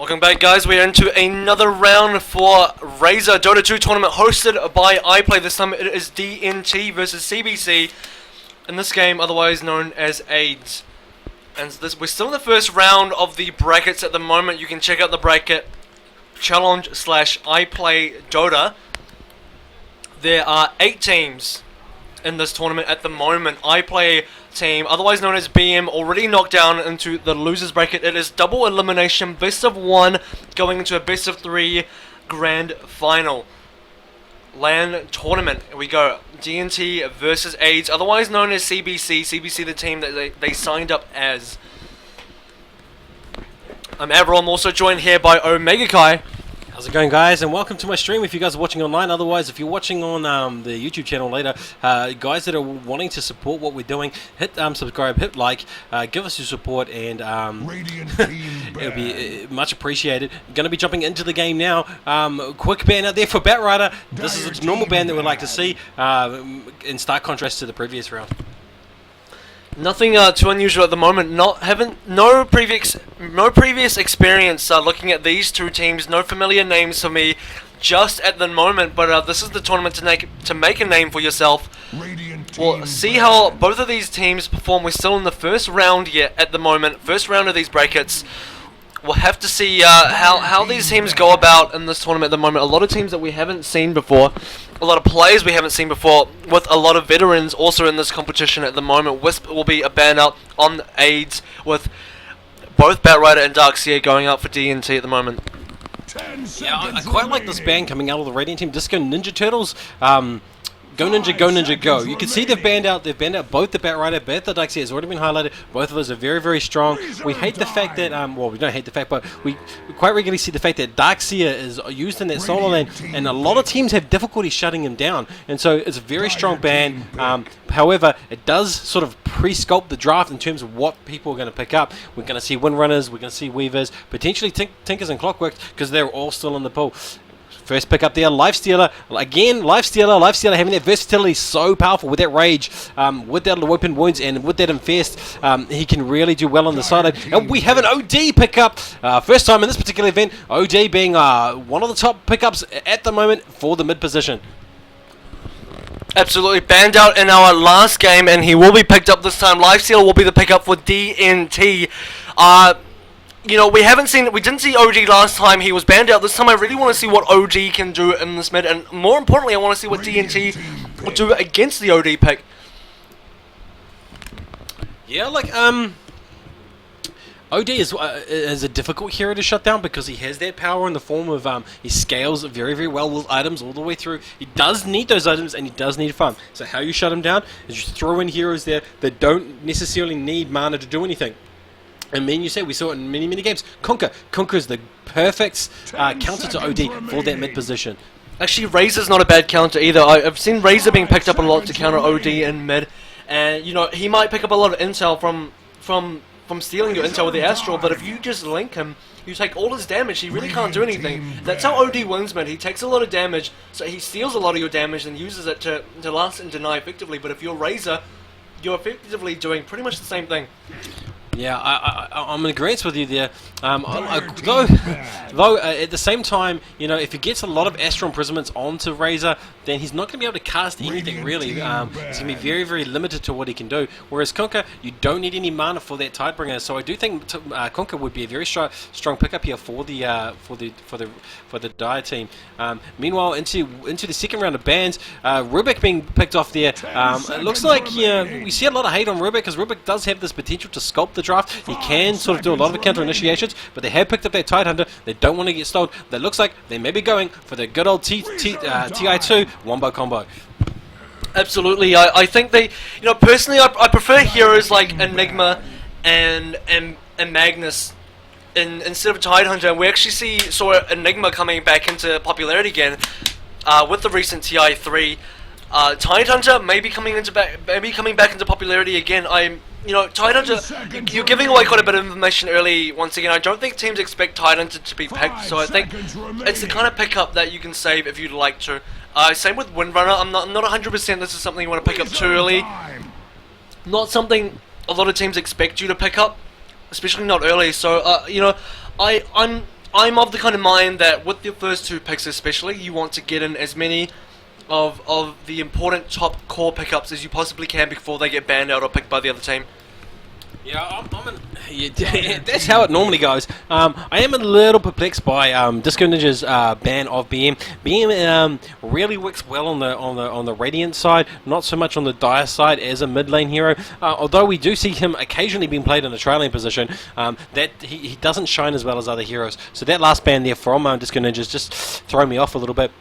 Welcome back, guys. We're into another round for Razer Dota 2 tournament hosted by iPlay. This time it is DNT versus CBC in this game, otherwise known as AIDS. And we're still in the first round of the brackets at the moment. You can check out the bracket challenge/iPlay Dota. There are 8 teams in this tournament at the moment. iPlay team, otherwise known as BM, already knocked down into the losers bracket. It is double elimination, best of 1 going into a best of 3 grand final. LAN tournament. Here we go. DNT versus AIDS, otherwise known as CBC. CBC, the team that they signed up as. I'm Avril. I'm also joined here by Omega Kai. How's it going, guys? And welcome to my stream if you guys are watching online. Otherwise, if you're watching on the YouTube channel later, guys that are wanting to support what we're doing, hit subscribe, hit like, give us your support, and it'll be much appreciated. Going to be jumping into the game now. Quick ban out there for Batrider. This is a normal ban that we'd like to see in stark contrast to the previous round. Nothing too unusual at the moment. No previous experience looking at these two teams. No familiar names for me just at the moment. But this is the tournament to make a name for yourself. We'll see how both of these teams perform. We're still in the first round yet at the moment. First round of these brackets. We'll have to see how these teams go about in this tournament at the moment. A lot of teams that we haven't seen before. A lot of players we haven't seen before, with a lot of veterans also in this competition at the moment. Wisp will be a ban out on AIDS, with both Batrider and Darkseer going out for DNT at the moment. Yeah, I quite like this ban coming out of the Radiant team. Disco Ninja Turtles. Go Ninja, go Ninja, go. You can see they've banned out both the Batrider, both the Darkseer has already been highlighted. Both of those are very, very strong. We hate the fact that, well, we don't hate the fact, but we quite regularly see the fact that Darkseer is used in that solo lane, and a lot of teams have difficulty shutting him down. And so it's a very strong ban. However, it does sort of pre-sculpt the draft in terms of what people are going to pick up. We're going to see Windrunners, we're going to see Weavers, potentially Tinkers and Clockworks, because they're all still in the pool. First pick up there, Lifestealer. Again, Lifestealer having that versatility so powerful with that rage, with that open wounds, and with that infest, he can really do well on the side. And we have an OD pickup. First time in this particular event, OD being one of the top pickups at the moment for the mid position. Absolutely banned out in our last game, and he will be picked up this time. Lifestealer will be the pickup for DNT. You know, we didn't see OD last time. He was banned out. This time I really want to see what OD can do in this mid, and more importantly, I want to see what DNT will do against the OD pick. Yeah, like, OD is a difficult hero to shut down because he has that power in the form of, he scales very, very well with items all the way through. He does need those items, and he does need fun. So how you shut him down is you throw in heroes there that don't necessarily need mana to do anything. And you say we saw it in many, many games. Conquer is the perfect counter to OD for that mid position. Actually, Razer's not a bad counter either. I've seen Razer being picked up a lot to counter OD in mid, and you know he might pick up a lot of intel from stealing your intel with the Astral. But if you just link him, you take all his damage. He really can't do anything. That's how OD wins mid. He takes a lot of damage, so he steals a lot of your damage and uses it to last and deny effectively. But if you're Razer, you're effectively doing pretty much the same thing. Yeah, I'm in agreement with you there. Though at the same time, you know, if he gets a lot of Astral Imprisonments onto Razer, then he's not going to be able to cast anything really. He's going to be very, very limited to what he can do. Whereas Conquer, you don't need any mana for that Tidebringer. So I do think Conquer would be a very strong pickup here for the Dire team. Meanwhile, into the second round of bans, Rubik being picked off there. It looks like we see a lot of hate on Rubik because Rubik does have this potential to sculpt the draft. He can sort of do a lot of counter initiations, but they have picked up that Tidehunter. They don't want to get stalled. That looks like they may be going for the good old TI2 wombo combo. Absolutely, I think they, you know, personally, I prefer heroes like Enigma and Magnus instead of Tidehunter. And we actually saw Enigma coming back into popularity again with the recent TI3. Tidehunter may be coming back into popularity again. You know, Tidehunter, you're giving away quite a bit of information early once again. I don't think teams expect Tidehunter to be picked, so I think it's the kind of pickup that you can save if you'd like to. Same with Windrunner. I'm not 100% this is something you want to pick up too early. Not something a lot of teams expect you to pick up, especially not early. So, you know, I'm I'm of the kind of mind that with your first 2 picks especially, you want to get in as many of the important top core pickups as you possibly can before they get banned out or picked by the other team. Yeah, that's how it normally goes. I am a little perplexed by Disco Ninja's ban of BM. BM really works well on the Radiant side, not so much on the Dire side as a mid lane hero. Although we do see him occasionally being played in a trail lane position, that he doesn't shine as well as other heroes. So that last ban there from Disco Ninja's just thrown me off a little bit.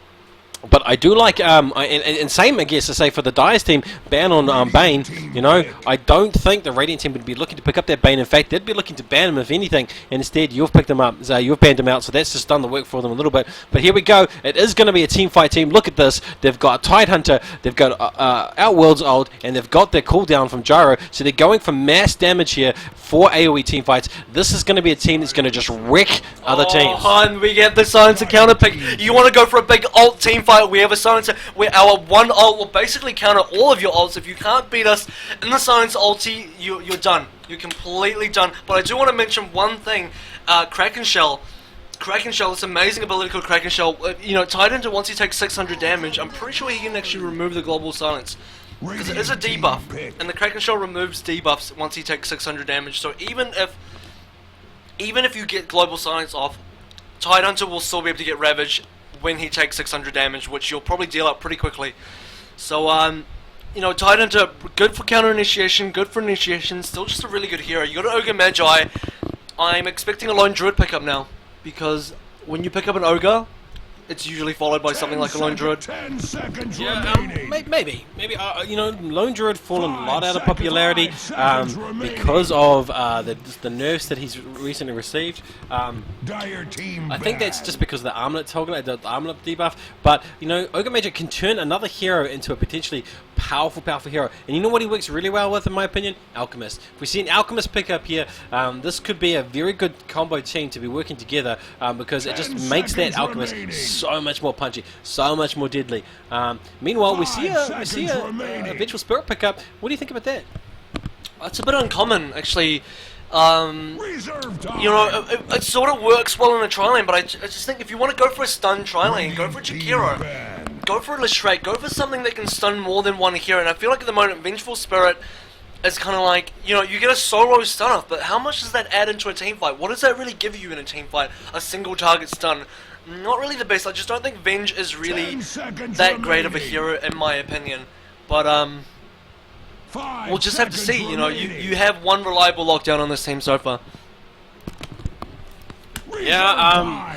But I do like, and same I guess to say for the Dire's team, ban on Bane, you know, I don't think the Radiant team would be looking to pick up that Bane. In fact, they'd be looking to ban him if anything, and instead you've picked him up, so you've banned him out, so that's just done the work for them a little bit. But here we go, it is going to be a team fight team. Look at this, they've got Tidehunter, they've got Outworld's ult, and they've got their cooldown from Gyro, so they're going for mass damage here for AoE team fights. This is going to be a team that's going to just wreck other teams. And we get the Silencer counter pick. You want to go for a big ult team fight? We have a Silencer where our one ult will basically counter all of your ults. If you can't beat us in the Silencer ulti, you're done. You're completely done. But I do want to mention one thing. Kraken Shell. Kraken Shell, this amazing ability called Kraken Shell. You know, Tidehunter, once he takes 600 damage, I'm pretty sure he can actually remove the global silence. Because it is a debuff, and the Kraken Shell removes debuffs once he takes 600 damage. So even if you get global silence off, Tidehunter will still be able to get Ravage when he takes 600 damage, which you'll probably deal out pretty quickly. So, you know, Tidehunter, good for counter initiation, good for initiation, still just a really good hero. You got an Ogre Magi. I'm expecting a Lone Druid pickup now, because when you pick up an Ogre, it's usually followed by something like a Lone Druid. 10 seconds Yeah, maybe. You know, Lone Druid fallen a lot out of 5 popularity seconds remaining. because of the nerfs that he's recently received. Dire team I think that's just because of the armlet toggle, the armlet debuff. But you know, Ogre Magic can turn another hero into a potentially powerful hero. And you know what he works really well with, in my opinion? Alchemist. If we see an Alchemist pick up here, this could be a very good combo team to be working together because it just makes that Alchemist so much more punchy, so much more deadly. Meanwhile, we see a Vengeful Spirit pick up. What do you think about that? It's a bit uncommon, actually. Reserve time. You know, it sort of works well in a tri-lane, but I just think if you want to go for a stun tri-lane, go for a Jakiro, go for a Leshrac, go for something that can stun more than one hero. And I feel like at the moment, Vengeful Spirit is kind of like, you know, you get a solo stun off, but how much does that add into a team fight? What does that really give you in a team fight? A single target stun? Not really the best. I just don't think Venge is really that great of a hero, in my opinion. But, we'll just have to see, you know, you have one reliable lockdown on this team so far. Yeah,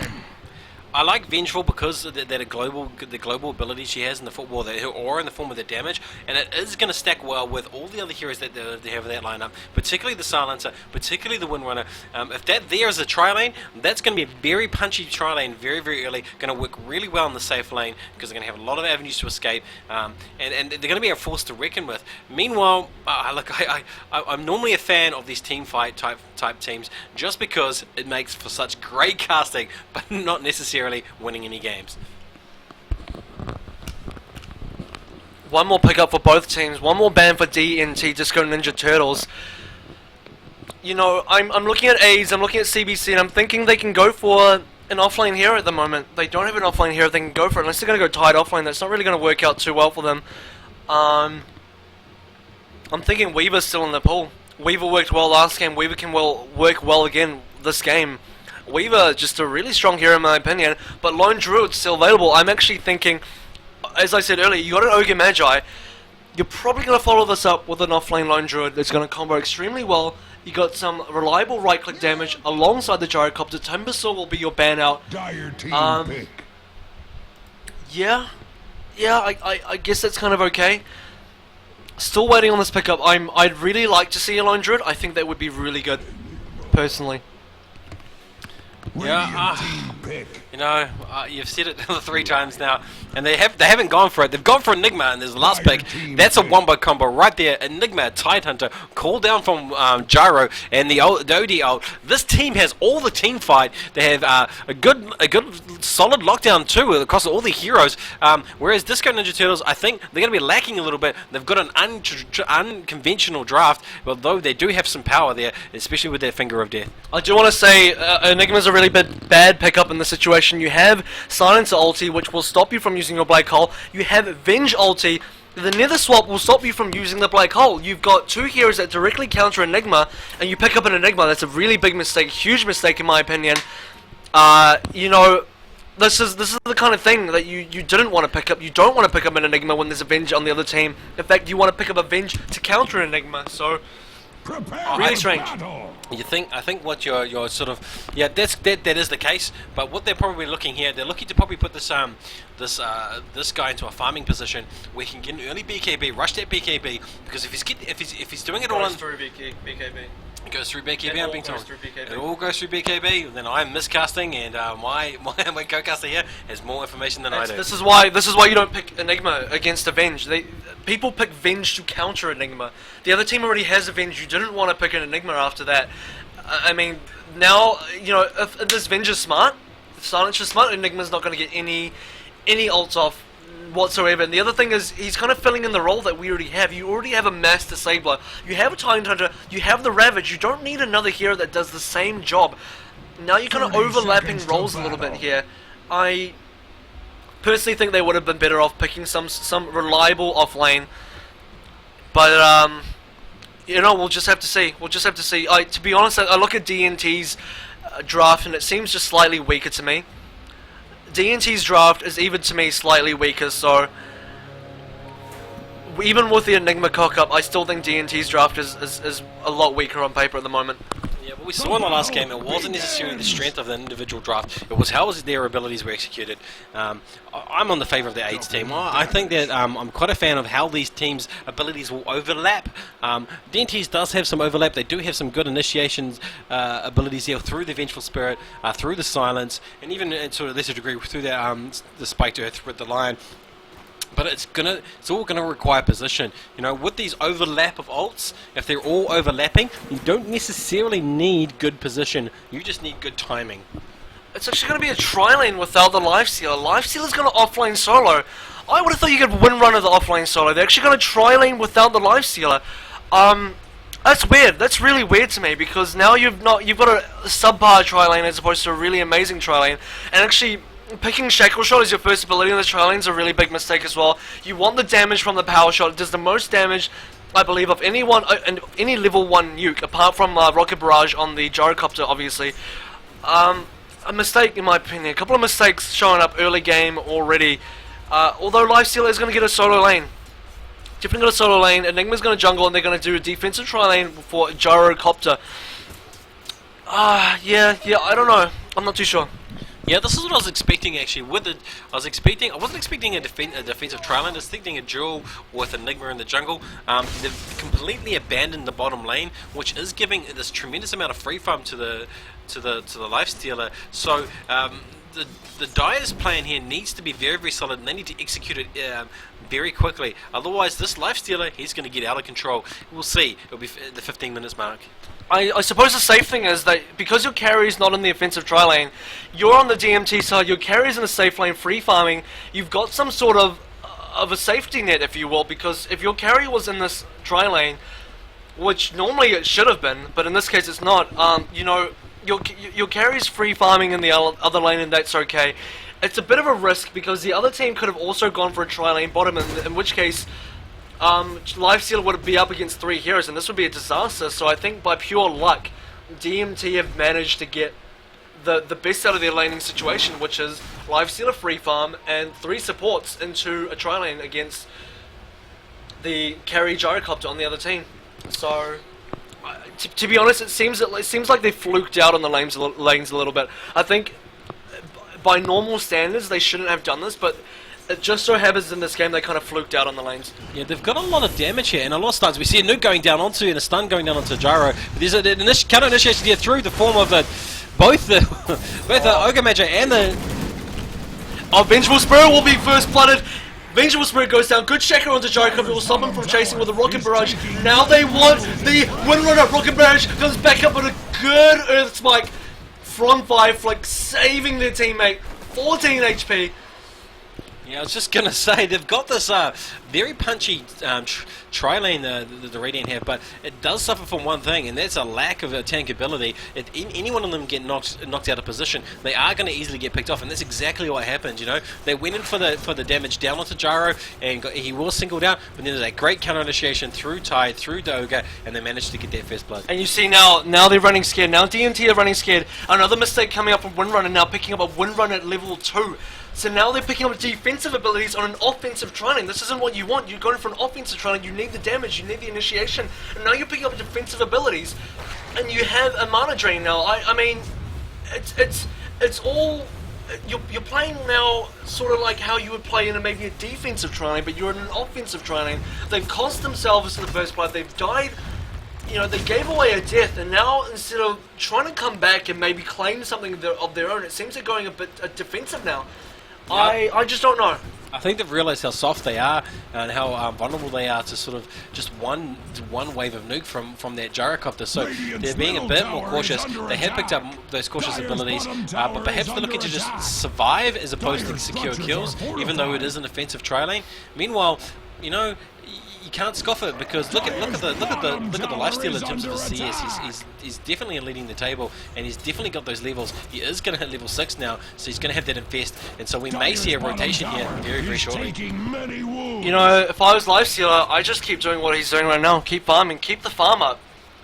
I like Vengeful because the global ability she has in the football, her aura in the form of the damage, and it is going to stack well with all the other heroes that they have in that lineup, particularly the Silencer, particularly the Windrunner. If that there is a tri-lane, that's going to be a very punchy tri-lane very, very early, going to work really well in the safe lane because they're going to have a lot of avenues to escape, and they're going to be a force to reckon with. Meanwhile, look, I'm normally a fan of these team fight type teams just because it makes for such great casting, but not necessarily winning any games. One more pickup for both teams. One more ban for DNT, Disco Ninja Turtles. You know, I'm looking at A's, I'm looking at CBC, and I'm thinking they can go for an offlane hero at the moment. They don't have an offlane hero they can go for it. Unless they're going to go tied offlane, that's not really going to work out too well for them. I'm thinking Weaver's still in the pool. Weaver worked well last game. Weaver can work well again this game. Weaver, just a really strong hero in my opinion, but Lone Druid's still available. I'm actually thinking, as I said earlier, you got an Ogre Magi. You're probably going to follow this up with an offlane Lone Druid that's going to combo extremely well. You got some reliable right-click damage alongside the Gyrocopter. Timbersaw will be your ban out. Dire team pick. Yeah, I guess that's kind of okay. Still waiting on this pickup. I'd really like to see a Lone Druid. I think that would be really good, personally. Yeah, pick. You know, you've said it 3 times now, and they haven't gone for it. They've gone for Enigma, and there's the last pick. That's a wombo combo right there. Enigma, Tidehunter, call down from Gyro, and the OD ult. This team has all the team fight. They have a good solid lockdown too across all the heroes. Whereas Disco Ninja Turtles, I think they're going to be lacking a little bit. They've got an unconventional draft, although they do have some power there, especially with their Finger of Death. I do want to say Enigma's a really bad pickup in the situation. You have Silencer ulti, which will stop you from using your Black Hole. You have Venge ulti. The Nether Swap will stop you from using the Black Hole. You've got 2 heroes that directly counter Enigma, and you pick up an Enigma. That's a really big mistake, huge mistake in my opinion. You know, this is the kind of thing that you didn't want to pick up. You don't want to pick up an Enigma when there's a Venge on the other team. In fact, you want to pick up a Venge to counter an Enigma. So really strange. I think what you're sort of, yeah, that is the case. But what they're probably looking here, they're looking to probably put this this guy into a farming position where he can get an early BKB, rush that BKB, because if he's doing it all through BKB. It goes through BKB, I'm being told. BKB. It all goes through BKB. Then I'm miscasting, and my co-caster here has more information than I do. This is why you don't pick Enigma against a Venge. People pick Venge to counter Enigma. The other team already has a Venge. You didn't want to pick an Enigma after that. I mean, now you know if this Venge is smart, Silence is smart. Enigma's not going to get any ults off whatsoever. And the other thing is, he's kind of filling in the role that we already have. You already have a Mass Disabler, you have a Tidehunter, you have the Ravage. You don't need another hero that does the same job. Now you're kind of overlapping roles a little bit here. I personally think they would have been better off picking some reliable offlane. But you know, we'll just have to see. To be honest, I look at DNT's draft and it seems just slightly weaker to me. DNT's draft is even to me slightly weaker, so even with the Enigma cock-up, I still think DNT's draft is a lot weaker on paper at the moment. Yeah, what we saw in the last game, it wasn't necessarily the strength of the individual draft, it was how their abilities were executed. I'm on the favour of the AIDS team. I think that I'm quite a fan of how these teams' abilities will overlap. DNT's does have some overlap. They do have some good initiations abilities here through the Vengeful Spirit, through the Silence, and even in sort of lesser degree through the Spiked Earth with the Lion. But it's all gonna require position. You know, with these overlap of ults, if they're all overlapping, you don't necessarily need good position. You just need good timing. It's actually going to be a tri-lane without the Lifestealer. Lifestealer's going to offlane solo. I would have thought you could win run of the offlane solo. They're actually going to tri-lane without the Lifestealer. That's weird. That's really weird to me, because now you've got a subpar tri-lane as opposed to a really amazing tri-lane. And actually, picking Shackle Shot as your first ability in the tri-lane is a really big mistake as well. You want the damage from the Power Shot. It does the most damage, I believe, of any level 1 nuke, apart from Rocket Barrage on the Gyrocopter, obviously. A mistake, in my opinion. A couple of mistakes showing up early game already. Although Lifestealer is going to get a solo lane. Definitely got a solo lane. Enigma's going to jungle, and they're going to do a defensive tri-lane for Gyrocopter. Yeah, I don't know. I'm not too sure. Yeah, this is what I was expecting actually. I wasn't expecting a defensive tri-lane. I was expecting a duel with Enigma in the jungle. They've completely abandoned the bottom lane, which is giving this tremendous amount of free farm to the Lifestealer. So the Dire's plan here needs to be very, very solid, and they need to execute it very quickly. Otherwise, this Lifestealer, he's going to get out of control. We'll see. It'll be the 15 minutes mark. I suppose the safe thing is that because your carry is not in the offensive tri-lane, you're on the DMT side, your carry is in a safe lane free farming, you've got some sort of a safety net, if you will, because if your carry was in this tri-lane, which normally it should have been, but in this case it's not, you know, your carry's free farming in the other lane, and that's okay. It's a bit of a risk because the other team could have also gone for a tri-lane bottom, in which case Lifestealer would be up against 3 heroes, and this would be a disaster. So I think by pure luck, DMT have managed to get the best out of their laning situation, which is Lifestealer free farm and 3 supports into a tri-lane against the carry Gyrocopter on the other team. So to be honest, it seems like they fluked out on the lanes a little bit. I think by normal standards they shouldn't have done this, but it just so happens in this game they kind of fluked out on the lanes. Yeah, they've got a lot of damage here and a lot of stuns. We see a nuke going down onto and a stun going down onto Gyro. But there's a counter initiation here through the form of both the Ogre Magi and the Oh, Vengeful Spirit will be first blooded. Vengeful Spirit goes down. Good checker onto Jericho. It will stop him from chasing with a Rocket Barrage. Now they want the Windrunner. Rocket Barrage comes back up with a good Earth Spike from Fireflick, saving their teammate. 14 HP. Yeah, I was just gonna say they've got this very punchy tri-lane the Radiant have, but it does suffer from one thing, and that's a lack of tank ability. If any one of them get knocked out of position, they are going to easily get picked off, and that's exactly what happened. You know, they went in for the damage down onto Gyro, and he was singled out, but then there's that great counter initiation through Tide, through Doga, and they managed to get that first blood. And you see now they're running scared. Now DNT are running scared. Another mistake coming up from Windrunner, now picking up a Windrunner at level 2. So now they're picking up defensive abilities on an offensive training. This isn't what you want. You're going for an offensive training. You need the damage. You need the initiation. And now you're picking up defensive abilities, and you have a mana drain now. I mean, it's all you're playing now, sort of like how you would play in maybe a defensive training, but you're in an offensive training. They've cost themselves to the first blood. They've died. You know, they gave away a death, and now instead of trying to come back and maybe claim something of their own, it seems they're going a bit defensive now. I just don't know. I think they've realised how soft they are and how vulnerable they are to sort of just one wave of nuke from that gyrocopter. So they're being a bit more cautious. They have picked up those cautious abilities, but perhaps they're looking to just survive as opposed to secure kills, even though it is an offensive tri lane. Meanwhile, you know, you can't scoff it, because look at the lifesteal in terms of his CS. He's definitely leading the table, and he's definitely got those levels. He is going to hit level 6 now, so he's going to have that infest, and so we may see a rotation here very shortly. You know, if I was lifestealer, I just keep doing what he's doing right now. Keep farming, keep the farm up.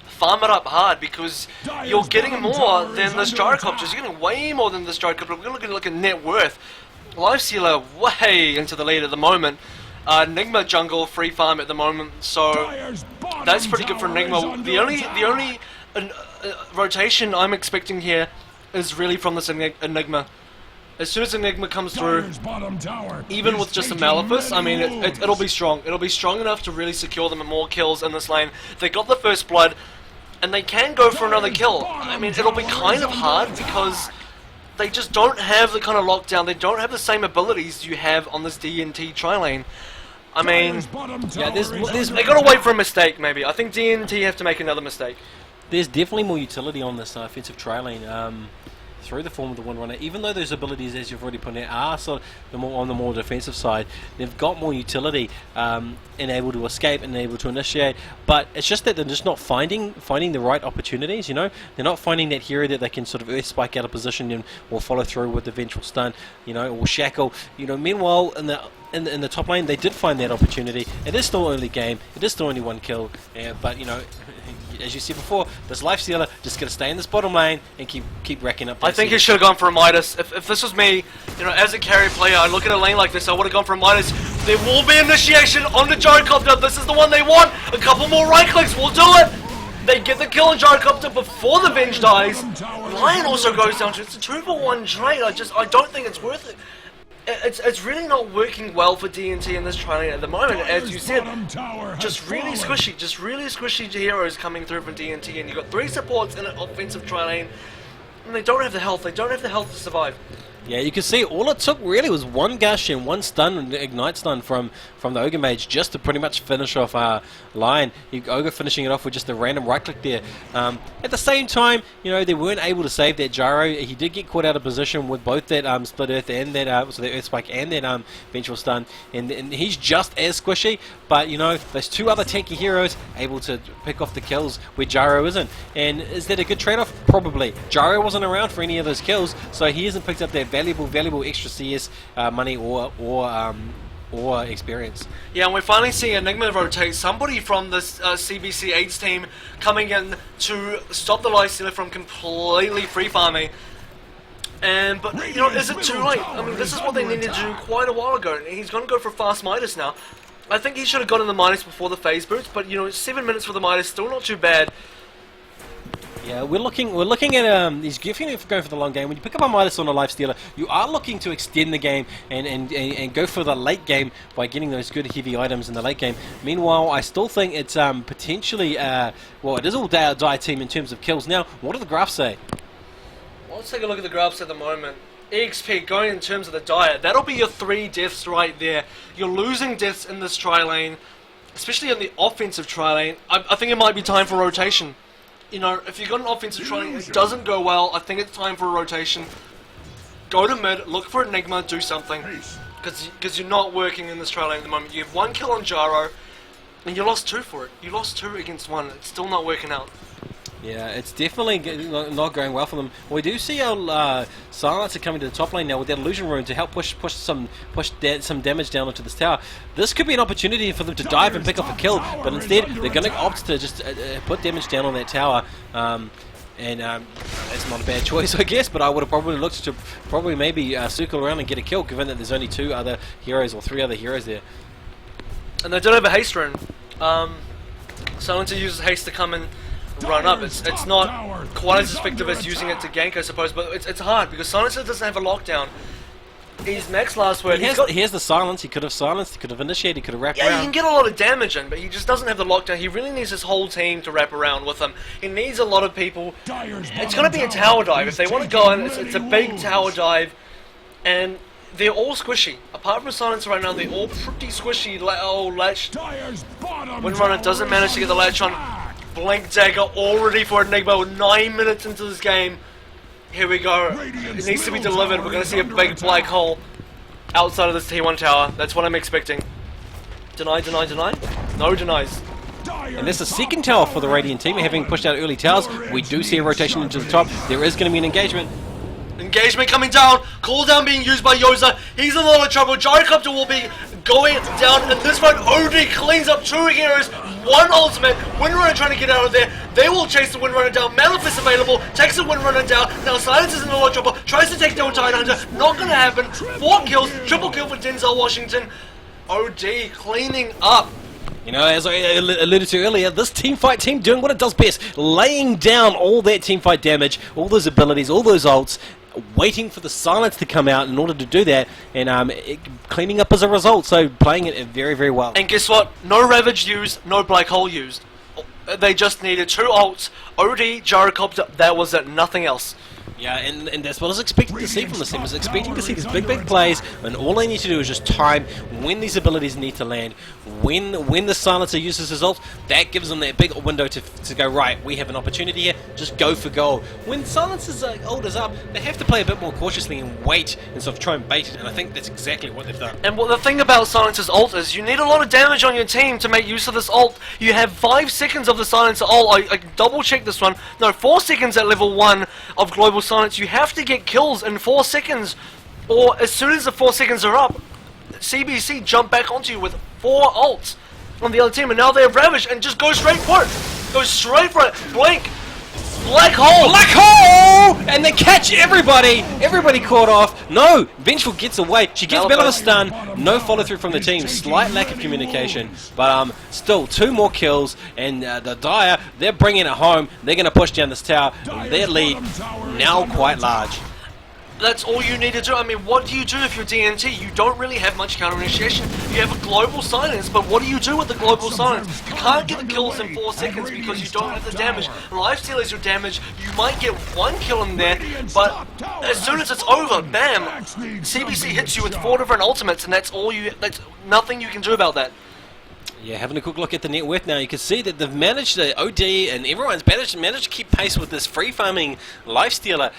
Farm it up hard, because you're getting more than this gyrocopters. You're getting way more than this gyrocopter. We're going to look at net worth. Lifestealer way into the lead at the moment. Enigma jungle free farm at the moment, so that's pretty good for Enigma. The only rotation I'm expecting here is really from this Enigma. As soon as Enigma comes through, even with just a Malefice, I mean, it'll be strong. It'll be strong enough to really secure them more kills in this lane. They got the first blood, and they can go for another kill. I mean, it'll be kind of hard because they just don't have the kind of lockdown. They don't have the same abilities you have on this DNT tri-lane. I mean, yeah, they gotta wait for a mistake, maybe. I think DNT have to make another mistake. There's definitely more utility on this offensive tri-lane through the form of the Windrunner. Even though those abilities, as you've already pointed out, are sort of on the more defensive side, they've got more utility and able to escape and able to initiate. But it's just that they're just not finding the right opportunities. You know, they're not finding that hero that they can sort of earth spike out of position and or follow through with the vengeful stun. You know, or shackle. You know, meanwhile in the top lane, they did find that opportunity. It is still early game. It is still only one kill. But you know, as you said before, this lifestealer just got to stay in this bottom lane and keep racking up. I think he should have gone for a Midas. If this was me, you know, as a carry player, I look at a lane like this, I would have gone for a Midas. There will be initiation on the gyrocopter. This is the one they want. A couple more right clicks will do it. They get the kill on gyrocopter before the Venge dies. Lion also goes down to it's a 2-for-1 trade. I don't think it's worth it. It's really not working well for DNT in this training at the moment, as you said. Just really squishy heroes coming through from DNT, and you've got 3 supports in an offensive training, and they don't have the health. They don't have the health to survive. Yeah, you can see all it took really was one gush and one stun, and ignite stun from the Ogre Mage just to pretty much finish off Lion. Ogre finishing it off with just a random right click there. At the same time, you know, they weren't able to save that gyro. He did get caught out of position with both that split earth and that so the earth spike and that vengeful stun, and he's just as squishy. But you know, there's 2 other tanky heroes able to pick off the kills where gyro isn't. And is that a good trade-off? Probably. Gyro wasn't around for any of those kills, so he hasn't picked up that valuable extra CS money or experience. Yeah, and we're finally seeing Enigma rotate. Somebody from this CBC AIDS team coming in to stop the lifestealer from completely free farming. But you know, is it too late? I mean, this is what they needed to do quite a while ago. He's going to go for fast Midas now. I think he should have gotten the Midas before the phase boots, but you know, 7 minutes for the Midas, still not too bad. Yeah, we're looking at he's going for the long game. When you pick up a Midas on a lifestealer, you are looking to extend the game and go for the late game by getting those good heavy items in the late game. Meanwhile, I still think it's potentially well, it is all die team in terms of kills. Now, what do the graphs say? Let's take a look at the graphs at the moment. EXP going in terms of the diet, that'll be your 3 deaths right there. You're losing deaths in this tri-lane, especially on the offensive tri-lane. I think it might be time for rotation. You know, if you've got an offensive tri-lane, it doesn't go well, I think it's time for a rotation. Go to mid, look for Enigma, do something. Because you're not working in this tri-lane at the moment. You have 1 kill on Jaro, and you lost 2 for it. You lost 2 against 1, it's still not working out. Yeah, it's definitely not going well for them. We do see our Silencer coming to the top lane now with that illusion rune to help push some damage down onto this tower. This could be an opportunity for them to dive and pick up a kill, but instead they're going to opt to just put damage down on that tower. That's not a bad choice, I guess, but I would have probably looked to maybe circle around and get a kill, given that there's only 2 other heroes or 3 other heroes there. And they don't have a haste rune. Silencer uses haste to come in. Run up. It's not quite as effective as using it to gank, I suppose, but it's hard because Silencer doesn't have a lockdown. He's max last word. He has the silence. He could have silenced. He could have initiated. He could have wrapped around. Yeah, he can get a lot of damage in, but he just doesn't have the lockdown. He really needs his whole team to wrap around with him. He needs a lot of people. It's going to be a tower dive. If they want to go in, it's a big tower dive, and they're all squishy. Apart from Silencer right now, they're all pretty squishy. Latch. Windrunner doesn't manage to get the latch on. Blink Dagger already for Enigma with 9 minutes into this game. Here we go. It needs to be delivered. We're going to see a big black hole outside of this T1 tower. That's what I'm expecting. Deny. No denies. And that's the second tower for the Radiant team, having pushed out early towers. We do see a rotation into the top. There is going to be an engagement. Engagement coming down. Cooldown being used by Yoza. He's in a lot of trouble. Gyrocopter will be going down. And this one, OD cleans up 2 heroes. 1 ultimate. Windrunner trying to get out of there. They will chase the Windrunner down. Malefist available. Takes the Windrunner down. Now Silence is in a lot of trouble. Tries to take down Tidehunter. Not going to happen. 4 kills. Triple kill for Denzel Washington. OD cleaning up. You know, as I alluded to earlier, this teamfight team doing what it does best. Laying down all that teamfight damage, all those abilities, all those ults, waiting for the silence to come out in order to do that, and cleaning up as a result, so playing it very, very well. And guess what? No Ravage used, no Black Hole used. They just needed 2 ults, OD, Gyrocopter, that was it, nothing else. Yeah, and that's what I was expecting to see from this team. I was expecting to see these big plays, and all they need to do is just time when these abilities need to land. When the Silencer uses his ult, that gives them that big window to go, right, we have an opportunity here, just go for gold. When Silencer's ult is up, they have to play a bit more cautiously and wait, and sort of try and bait it, and I think that's exactly what they've done. And the thing about Silencer's ult is you need a lot of damage on your team to make use of this ult. You have 5 seconds of the Silencer ult. I double checked this one. No, 4 seconds at level 1 of Global Silence. You have to get kills in 4 seconds, or as soon as the 4 seconds are up, CBC jump back onto you with 4 ults on the other team, and now they have Ravage and just go straight for it. Go straight for it. Blink. Black hole! Black hole! And they catch everybody! Everybody caught off. No! Vengeful gets away. She gets better of a stun. No follow through from the team. Slight lack of communication. But still, 2 more kills. And the Dire, they're bringing it home. They're going to push down this tower. Their lead now quite large. That's all you need to do. I mean, what do you do if you're DNT? You don't really have much counter initiation. You have a global silence, but what do you do with the global silence? You can't get the kills in 4 seconds because you don't have the damage. Lifesteal is your damage. You might get 1 kill in there, but as soon as it's over, bam, CBC hits you with 4 different ultimates, and that's nothing you can do about that. Yeah, having a quick look at the net worth now, you can see that they've managed to, OD and everyone's managed to keep pace with this free farming lifestealer.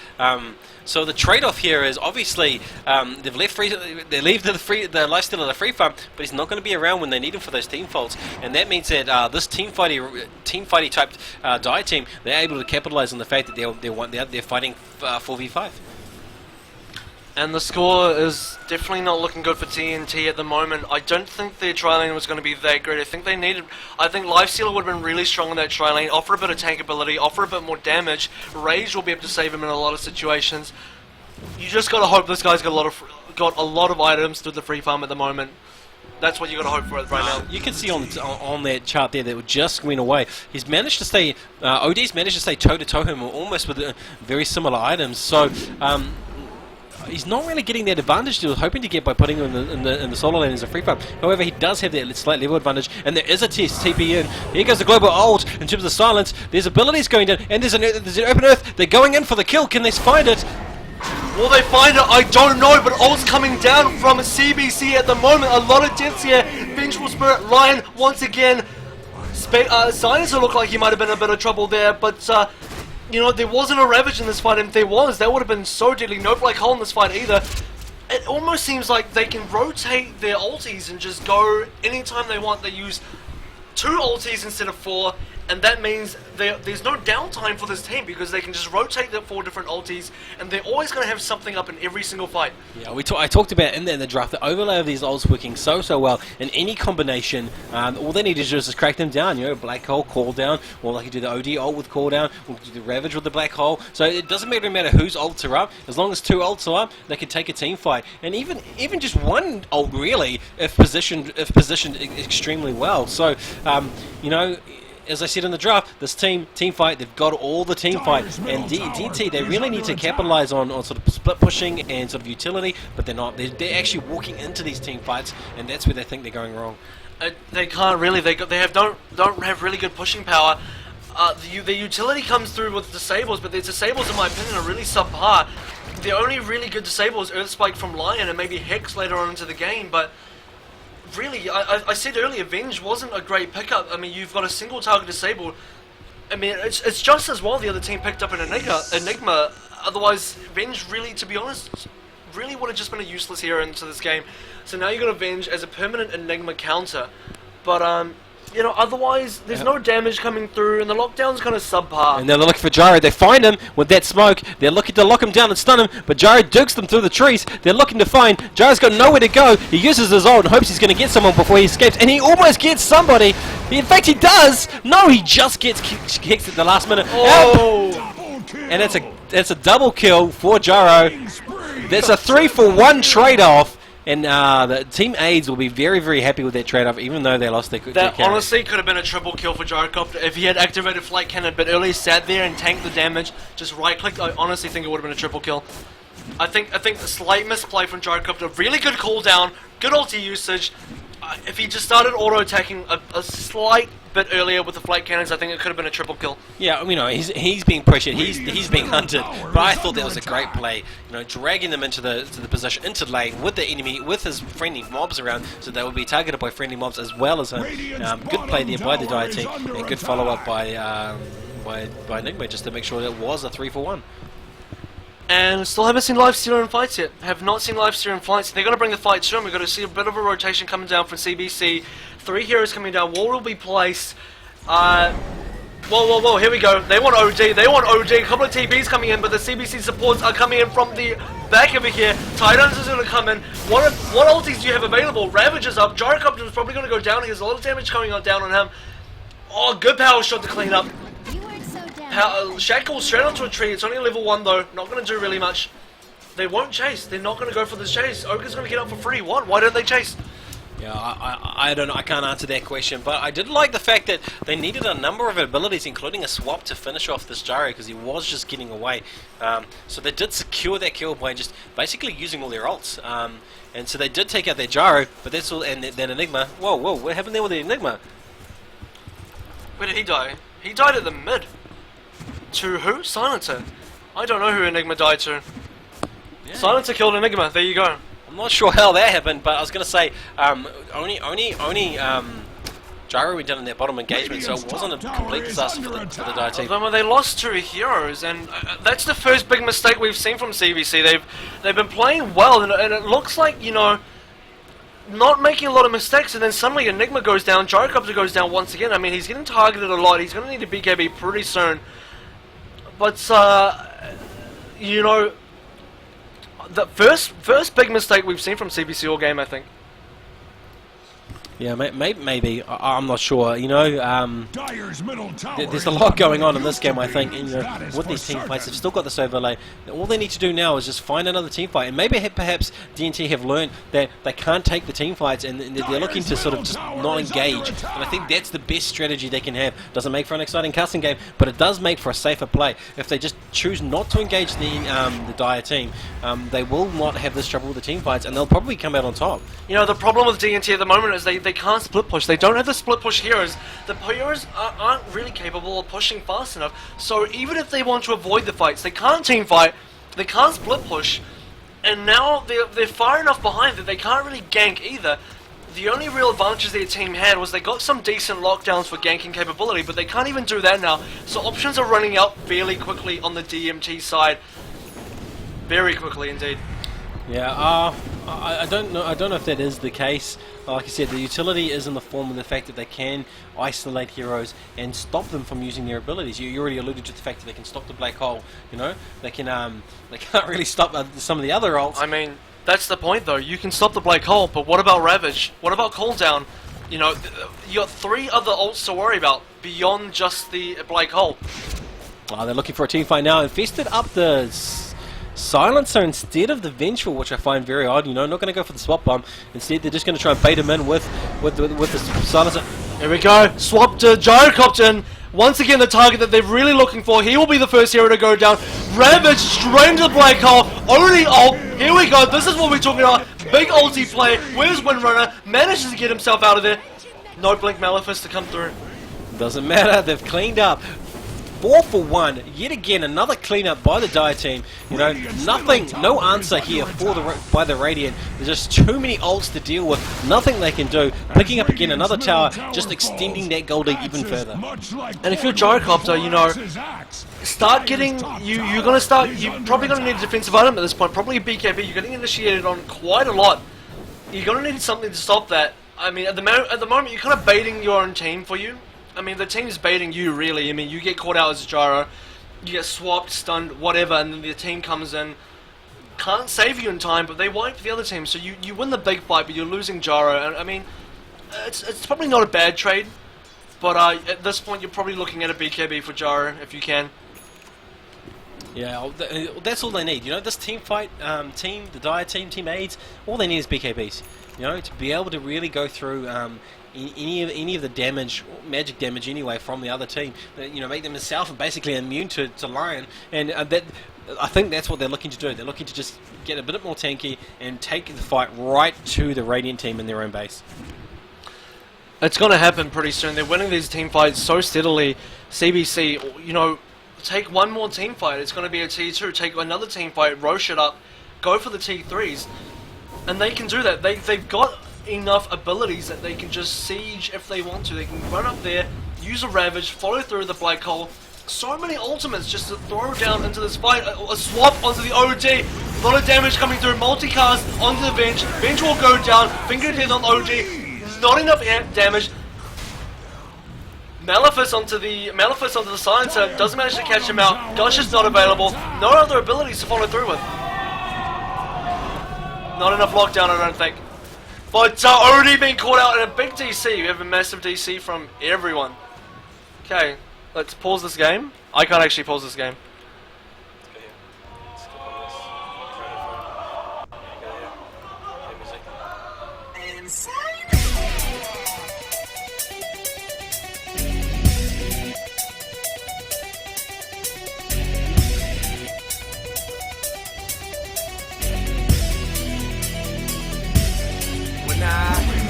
So the trade-off here is obviously they leave the lifestealer the free farm, but he's not going to be around when they need him for those team faults, and that means that this team fighty type Dire team, they're able to capitalize on the fact that they're fighting 4v5. And the score is definitely not looking good for TNT at the moment. I don't think their tri-lane was going to be that great. I think Lifestealer would have been really strong in that tri-lane, offer a bit of tank ability, offer a bit more damage. Rage will be able to save him in a lot of situations. You just got to hope this guy's got a lot of items through the free farm at the moment. That's what you got to hope for right now. You can see on that chart there that just went away. He's managed to stay, OD's managed to stay toe to toe him almost with very similar items. So he's not really getting that advantage he was hoping to get by putting him in the solo lane as a free farm. However, he does have that slight level advantage, and there is a test TP in. Here goes the global ult in terms of silence. There's abilities going down, and there's an open earth. They're going in for the kill. Can they find it? Will they find it? I don't know, but ult's coming down from CBC at the moment. A lot of deaths here. Vengeful Spirit, Lion once again. Silencer looked like he might have been in a bit of trouble there, but you know, there wasn't a Ravage in this fight, and if there was, that would have been so deadly. No Black Hole in this fight either. It almost seems like they can rotate their ultis and just go anytime they want. They use 2 ultis instead of 4, and that means there's no downtime for this team because they can just rotate their 4 different ultis, and they're always going to have something up in every single fight. Yeah, I talked about in the draft, the overlay of these ults working so well in any combination. All they need to do is just crack them down. You know, Black Hole, call down, or like you do the OD ult with call down, or do the Ravage with the Black Hole. So it doesn't really matter whose ults are up, as long as 2 ults are up, they can take a team fight, and even just 1 ult really, if positioned extremely well. So you know, as I said in the draft, this team fight, they've got all the team fight, and DNT, they really need to capitalize on sort of split pushing and sort of utility, but they're not. They're actually walking into these team fights, and that's where they think they're going wrong. They can't really. Don't have really good pushing power. The utility comes through with disables, but their disables, in my opinion, are really subpar. The only really good disable is Earth Spike from Lion and maybe Hex later on into the game, but really, I said earlier, Venge wasn't a great pickup. I mean, you've got a single target disabled. I mean, it's just as well the other team picked up an Enigma. Otherwise, Venge really, to be honest, really would have just been a useless hero into this game. So now you've got a Venge as a permanent Enigma counter. But, you know, otherwise, there's no damage coming through, and the lockdown's kind of subpar. And they're looking for Gyro. They find him with that smoke. They're looking to lock him down and stun him, but Gyro dukes them through the trees. They're looking to find. Gyro's got nowhere to go. He uses his ult and hopes he's going to get someone before he escapes, and he almost gets somebody. In fact, he does. No, he just gets kicked at the last minute. Oh! And it's a double kill for Gyro. That's a 3-for-1 trade-off. And the team aides will be very, very happy with that trade-off, even though they lost their carry. That honestly could have been a triple kill for Gyrocopter if he had activated Flight Cannon, but early sat there and tanked the damage, just right-clicked. I honestly think it would have been a triple kill. I think the slight misplay from Gyrocopter, really good cooldown, good ulti usage. If he just started auto-attacking a slight bit earlier with the Flight Cannons, I think it could have been a triple kill. Yeah, you know, he's being pressured, he's being hunted, but I thought that was a great play. You know, dragging them into the position, into the lane, with the enemy, with his friendly mobs around, so they will be targeted by friendly mobs as well as him. Good play there by the Dire team, and good follow-up by Enigma, just to make sure that it was a 3-for-1. And still haven't seen live steer in fights yet. Have not seen live steer in fights. They're going to bring the fight soon. We're going to see a bit of a rotation coming down from CBC. 3 heroes coming down. Wall will be placed. Whoa, here we go. They want OD. A couple of TPs coming in, but the CBC supports are coming in from the back over here. Titans is going to come in. What ultis do you have available? Ravage is up. Gyrocopter is probably going to go down. He has a lot of damage coming down on him. Oh, good power shot to clean up. Shackle straight onto a tree. It's only a level 1 though. Not going to do really much. They won't chase. They're not going to go for this chase. Ogre's going to get up for free. What? Why don't they chase? Yeah, I don't know. I can't answer that question, but I did like the fact that they needed a number of abilities, including a swap, to finish off this Gyro because he was just getting away. So they did secure that kill by just basically using all their ults. And so they did take out their Gyro, but that's all. And then Enigma. Whoa, what happened there with the Enigma? Where did he die? He died at the mid. To who? Silencer. I don't know who Enigma died to. Yeah. Silencer killed Enigma. There you go. I'm not sure how that happened, but I was going to say only Gyro went down in their bottom engagement, so it wasn't a complete disaster for the Dire team. Well, they lost 2 heroes, and that's the first big mistake we've seen from CBC. They've been playing well, and it looks like, you know, not making a lot of mistakes, and then suddenly Enigma goes down, Gyrocopter goes down once again. I mean, he's getting targeted a lot. He's going to need a BKB pretty soon. But, you know, the first big mistake we've seen from CBC all game, I think. Yeah, maybe. I'm not sure. You know, Dyer's middle tower there's a lot going on in this game, I think. And, you know, with these team fights, they've still got this overlay. All they need to do now is just find another team fight. And maybe perhaps DNT have learned that they can't take the team fights, and they're looking to sort of just not engage. And I think that's the best strategy they can have. Doesn't make for an exciting custom game, but it does make for a safer play. If they just choose not to engage the Dyer team, they will not have this trouble with the team fights, and they'll probably come out on top. You know, the problem with DNT at the moment is they can't split push. They don't have the split push heroes. The heroes aren't really capable of pushing fast enough. So even if they want to avoid the fights, they can't team fight, they can't split push, and now they're far enough behind that they can't really gank either. The only real advantage their team had was they got some decent lockdowns for ganking capability, but they can't even do that now. So options are running out fairly quickly on the DMT side. Very quickly indeed. Yeah, I don't know if that is the case. Like I said, the utility is in the form of the fact that they can isolate heroes and stop them from using their abilities. You already alluded to the fact that they can stop the black hole. You know, they can't really stop some of the other ults. I mean, that's the point though. You can stop the black hole, but what about Ravage? What about cooldown? You know, you got 3 other ults to worry about beyond just the black hole. They're looking for a team fight now. Infested up the Silencer instead of the Vengeful, which I find very odd. You know, not going to go for the swap bomb. Instead, they're just going to try and bait him in with the Silencer. Here we go. Swap to Gyrocopter in. Once again, the target that they're really looking for. He will be the first hero to go down. Ravage straight into the black hole. Only ult. Here we go. This is what we're talking about. Big ulti play. Where's Windrunner? Manages to get himself out of there. No Blink Malefice to come through. Doesn't matter. They've cleaned up. 4 for 1. Yet again, another cleanup by the Dyer team. You know, nothing, no answer here by the Radiant. There's just too many ults to deal with. Nothing they can do. Picking up again another tower, just extending that gold lead even further. And if you're Gyrocopter, you know, start getting you're probably gonna need a defensive item at this point. Probably a BKB. You're getting initiated on quite a lot. You're gonna need something to stop that. I mean, at the moment, you're kind of baiting your own team for you. I mean, the team's baiting you, really. I mean, you get caught out as a Gyro, you get swapped, stunned, whatever, and then the team comes in, can't save you in time, but they wipe the other team, so you win the big fight, but you're losing Gyro. And I mean, it's probably not a bad trade, but at this point, you're probably looking at a BKB for Gyro, if you can. Yeah, that's all they need. You know, this team fight, the Dyer team, Team AIDS, all they need is BKBs. You know, to be able to really go through any of the damage, magic damage anyway, from the other team. You know, make them themselves basically immune to Lion, and that I think that's what they're looking to do. They're looking to just get a bit more tanky and take the fight right to the Radiant team in their own base. It's going to happen pretty soon. They're winning these team fights so steadily. CBC, you know, take one more team fight. It's going to be a T2. Take another team fight, rosh it up, go for the T3s. And they can do that. They've got enough abilities that they can just siege if they want to. They can run up there, use a Ravage, follow through the black hole. So many ultimates just to throw down into this fight. A swap onto the OD. A lot of damage coming through. Multicast onto the bench. Bench will go down. Fingered hit on OD. Not enough damage. Malefice onto the Silencer. Doesn't manage to catch him out. Gush is not available. No other abilities to follow through with. Not enough lockdown, I don't think. But already been caught out in a big DC. We have a massive DC from everyone. Okay, let's pause this game. I can't actually pause this game.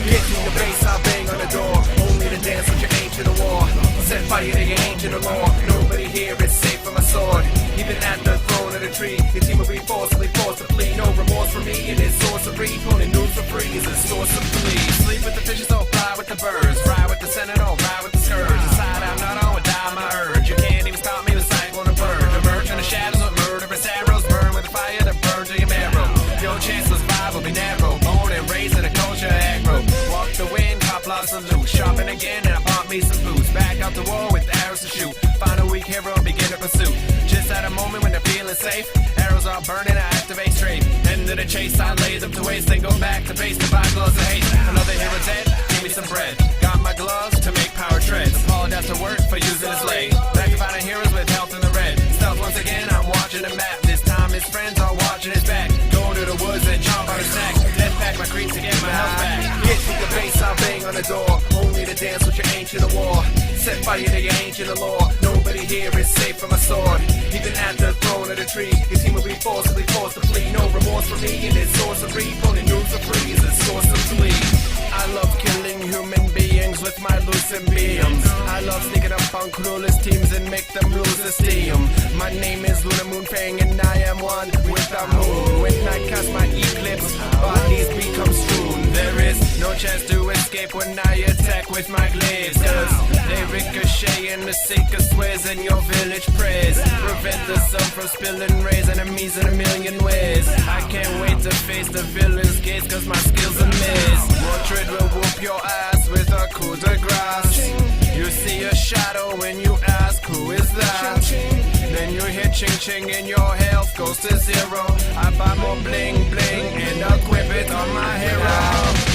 Get to the base, I'll bang on the door. Only to dance with your aim to the war. Set fire to your ancient law. Nobody here is safe from my sword. Even at the throne of the tree, your team will be forcibly forced to flee. No remorse for me, it is sorcery. Pulling news for free is a source of glee. Sleep with the fishes, don't fly with the birds. Ride with the senate, don't ride with the scourge. Decide I'm not on without my urge. You can't even stop me with cyclone and purge. Emerge in the shadows with murderous arrows. Burn with the fire that burns to your marrow. Your chance to survive will be narrow. Born and raised in a culture aggro. Walk the wind, cop lots of loot. Shopping again and I bought me some boots. Back out the war with arrows to shoot. Find a weak hero, begin a pursuit. Just at a moment when they're feeling safe. Arrows are burning, I activate strafe. And to the chase, I lay them to waste, then go back to base to buy gloves of hate. Another hero dead, give me some bread. Got my gloves to make power treads. Apologize to work for using his leg. Back to finding heroes with health in the red. Stealth once again, I'm watching the map. This time his friends are watching his back. Go to the woods and chomp on a snack. Then pack my creeps to get my health back. Get to the base, I'll bang on the door. Only to dance with your ancient war. Set fire to your ancient law. Nobody here is safe from my sword. Even at the throne of the tree, his team will be forcibly forced to flee. No remorse for me and his sorcery. Pulling news for free is a source of glee. I love killing human beings with my lucid beams. I love sneaking up on cruelest teams and make them lose esteem. My name is Luna Moon Fang and I am one with the moon. When I cast my eclipse, bodies become strewn. There is no chance to escape when I attack with my glaives, cause they ricochet and the sinker swears and your village prays. Prevent the sun from spilling rays, enemies in a million ways. I can't wait to face the villain's gates, cause my skills are missed. Mordred will whoop your ass with a coup de grace. You see a shadow when you ask who is that. Then you hear ching ching and your health goes to zero. I buy more bling bling and equip it on my hero.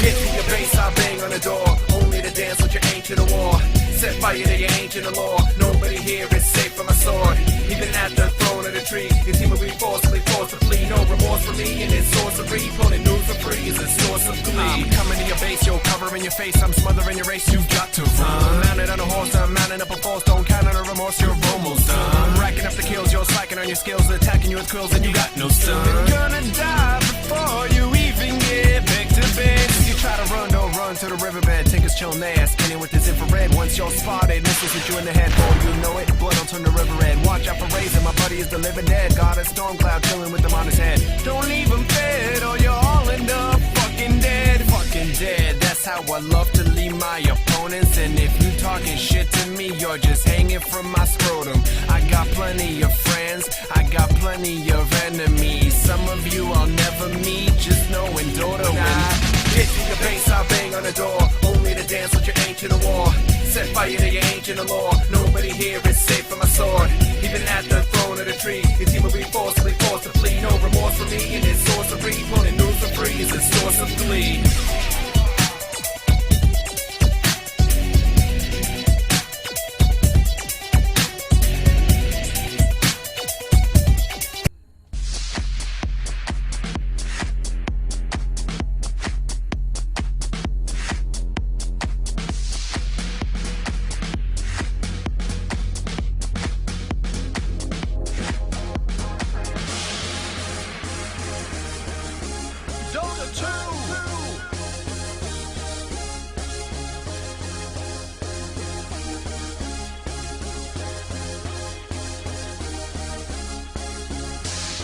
Get to your base, I bang on the door. Only to dance with your ancient war. Set fire to your ancient law. Nobody here is safe from my sword. Even at the throne of the tree, his team will be forcibly forced to flee. No remorse for me and his sorcery. Pulling news for free is a source of glee. I'm coming to your base, yo, covering your face. I'm smothering your race, you've got to run. Mounted on a horse, I'm mounting up a force. Don't count on a remorse, you're almost done. I'm racking up the kills, you're slacking on your skills. Attacking you with quills and you got no stun. You're gonna die before you even get back to base. If you try to run, don't run to the riverbed. Take his chill ass, spinning with his infrared. Once you're spotted, missiles hit you in the head. Before you know it, blood will turn the river red. Watch out for Razer, my buddy is the living dead. Got a storm cloud chilling with him on his head. Don't leave him fed or you'll all end up fucking dead. Fucking dead, that's how I love to leave my opponents. And if you talking shit to me, you're just hanging from my scrotum. I got plenty of friends, I got plenty of enemies. Some of you I'll never meet, just know in Dota when get to your base, I'll bang on the door. Only to dance with your ancient war. Set fire to your ancient law. Nobody here is safe from my sword. Even at the throne of the tree, his team will be forcibly forced to flee. No remorse for me and his sorcery. Pulling news for free is a source of glee.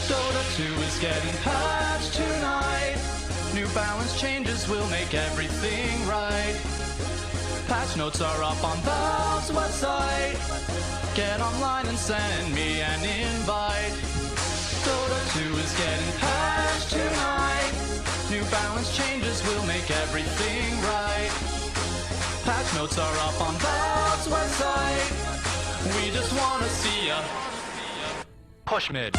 Dota 2 is getting patched tonight. New balance changes will make everything right. Patch notes are up on Valve's website. Get online and send me an invite. Dota 2 is getting patched tonight. New balance changes will make everything right. Patch notes are up on Valve's website. We just wanna see ya push mid.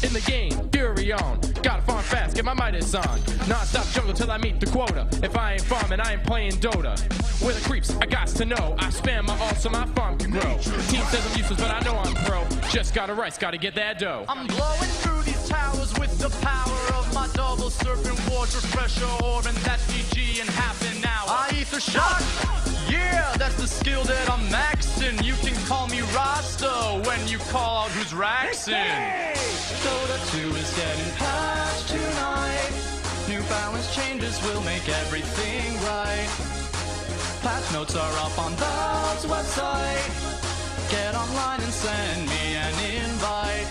In the game, fury on. Gotta farm fast, get my Midas on. Non-stop jungle till I meet the quota. If I ain't farming, I ain't playing Dota. Where the creeps, I got to know. I spam my ult so my farm can grow. Team says I'm useless, but I know I'm pro. Just gotta rice, gotta get that dough. I'm blowing through these towers with the power of my double serpent ward refresher orb, and that's GG in half an hour. I ether shock. Yeah, that's the skill that I'm maxing. You can call me Rasta when you call out who's Raxin'. Dota 2 is getting patched tonight. New balance changes will make everything right. Patch notes are up on Valve's website. Get online and send me an invite.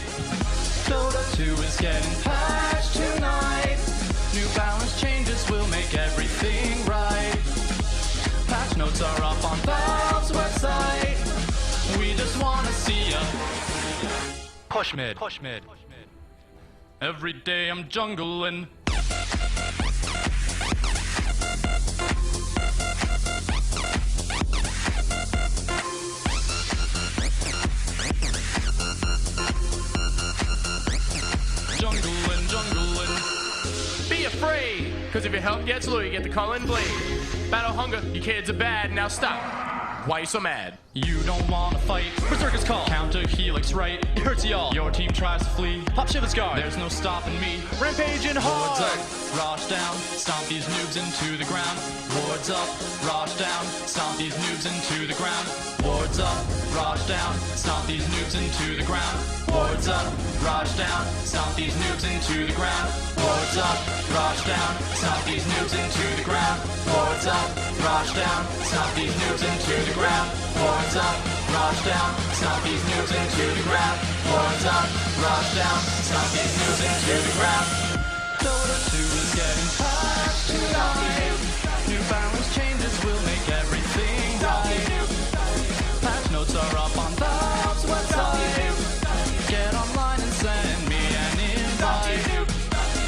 Dota 2 is getting patched tonight. New balance changes will make everything right. Patch notes are up on Valve's website. We just wanna see ya push mid. Every day I'm jungling. Jungling. Be afraid, cause if your health gets low, you get the Cullen Blade. Battle hunger, you kids are bad, now stop. Why you so mad? You don't wanna fight. Berserker's call. Counter helix right. It hurts y'all. Your team tries to flee. Pop Shiva's guard. There's no stopping me. Rampage and Wards hard. up, rush down, stomp these noobs into the ground. Wards up, rush down, stomp these noobs into the ground. Wards up, rush down, stomp these noobs into the ground. Wards up, rush down, stomp these noobs into the ground. Wards up, rush down, stomp these noobs into the ground. Wards up, rush down, stomp these noobs into the ground. Wards up, rush down, stomp these noobs into the ground. Wards up, rush down, stomp these noobs into the ground. Dota 2 is getting patched tonight. New balance changes will make everything right. Patch notes are up on Valve's website. Get online and send me an invite.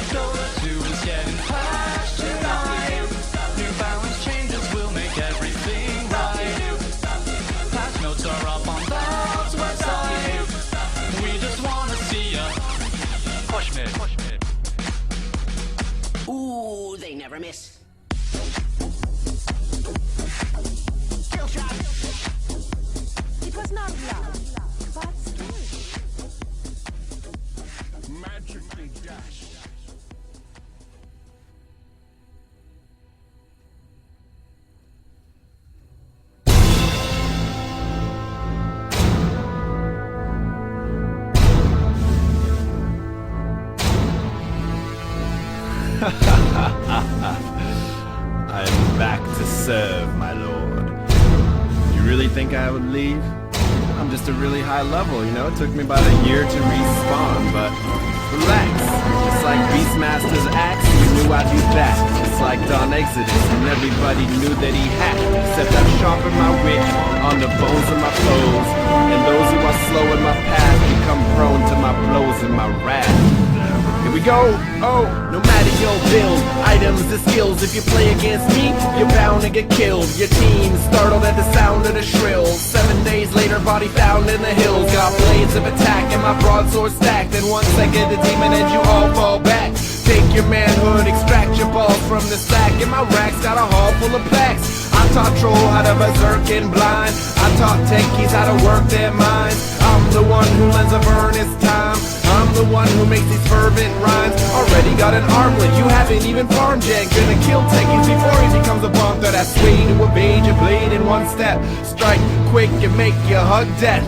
Dota 2 is getting patched tonight. New balance changes will make everything right. Patch notes are up on Valve's website. We just wanna see ya. Push mid. Ooh, they never miss. Kill shot. It was not loud, but scary. Magically dashed. I'm back to serve, my lord. You really think I would leave? I'm just a really high level, you know? It took me about a year to respawn, but relax. Just like Beastmaster's axe, you knew I'd be back. Just like Dawn Exodus, and everybody knew that he hacked. Except I've sharpened my wit on the bones of my foes, and those who are slow in my path become prone to my blows and my wrath. Here we go! Oh, no matter your build, items and skills, if you play against me, you're bound to get killed. Your team startled at the sound of the shrill. 7 days later, body found in the hills. Got blades of attack and my broadsword stacked. In 1 second, the demon and you all fall back. Take your manhood, extract your balls from the sack. And my rack's got a haul full of packs. I taught troll how to berserk and blind. I taught techies how to work their minds. I'm the one who lends a earnest time. I'm the one who makes these fervent rhymes. Already got an armlet, you haven't even farmed yet. Gonna kill techies before he becomes a bomb threat. I sway to evade your blade in 1 step. Strike quick and make you hug death.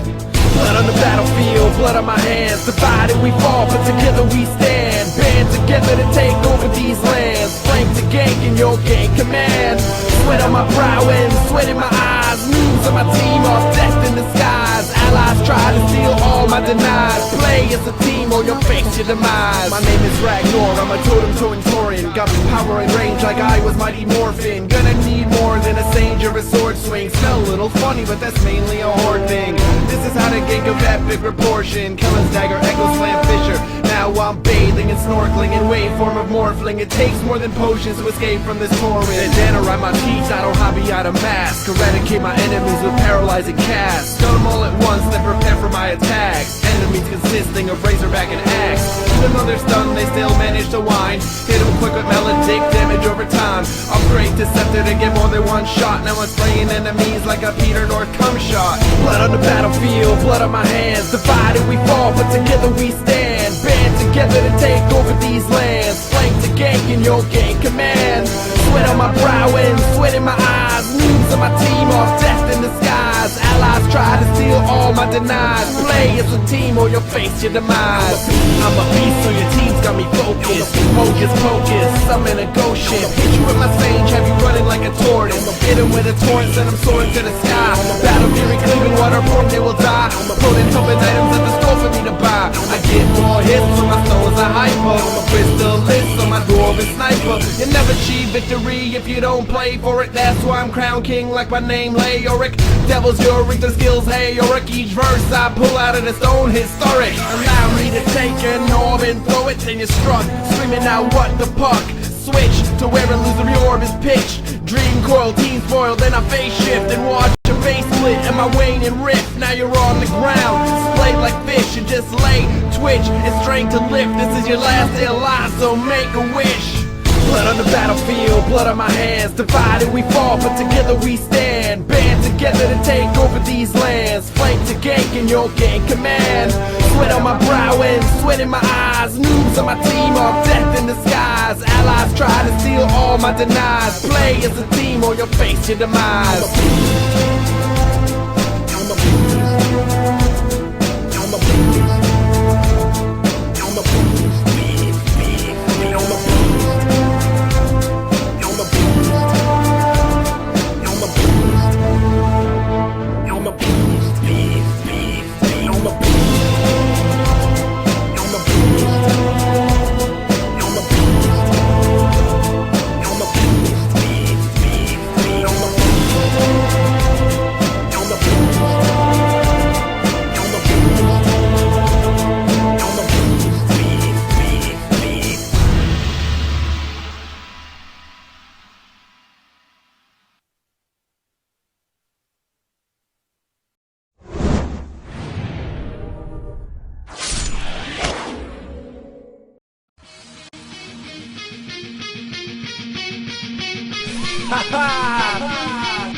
Blood on the battlefield, blood on my hands. Divided we fall, but together we stand. Band together to take over these lands. Flank to gank in your gang command. Sweat on my brow and sweat in my eyes. News of my team are death in the skies. Allies try to steal all my denied. Play as a team or you'll face your demise. My name is Ragnar, I'm a totem-toeing Taurian. Got power and range like I was Mighty Morphin. Gonna need more than a sage or a sword swing. Smell a little funny, but that's mainly a horde thing. This is how to gank of epic proportion. Killen's dagger, echo slam Fisher. Now I'm bathing and snorkeling in waveform of morphling. It takes more than potions to escape from this torrent. And then I ride my teeth, I don't hobby out of mask. Eradicate my enemies with paralyzing casts. Stun them all at once, then prepare for my attacks. Enemies consisting of Razorback and Axe. Even though they're stunned, they still manage to whine. Hit them quick with melodic damage over time. Upgrade to Scepter to get more than 1 shot. Now I'm slaying enemies like a Peter North cum shot. Blood on the battlefield, blood on my hands. Divided we fall, but together we stand. Band together to take over these lands. Flank to gank in your gang command. Sweat on my brow and sweat in my eyes. News of my team are death in the skies. Allies try to steal all my denied. Play as a team or you'll face your demise. I'm a beast so your team's got me focused. Focus, focus, I'm in a ghost ship. Hit you with my sage, have you running like a tortoise. Hit him with a torrent, send him soaring to the sky. Battle fury, cleaving waterborne, they will die. Opponents open items at the store for me to buy. I get more hits so my stones are hyper. Crystal lit so my dwarven sniper. You'll never achieve victory if you don't play for it. That's why I'm crown king like my name Leoric. Devil's Yorick, the skills, hey Yorick. Each verse I pull out of the stone historic. Allow me to take an orb and throw it, then you're struck, screaming out what the puck. Switch to where illusory orb is pitched. Dream coil, team spoil, then I face shift and watch your face split and my waning rift. Now you're on the ground, splayed like fish. You just lay, twitch, and strain to lift. This is your last day alive, so make a wish. Blood on the battlefield, blood on my hands. Divided we fall, but together we stand. Band together to take over these lands. Flank to gank and you'll gain command. Sweat on my brow and sweat in my eyes. Noobs on my team are death in disguise. Allies try to steal all my denies. Play as a team or you'll face your demise.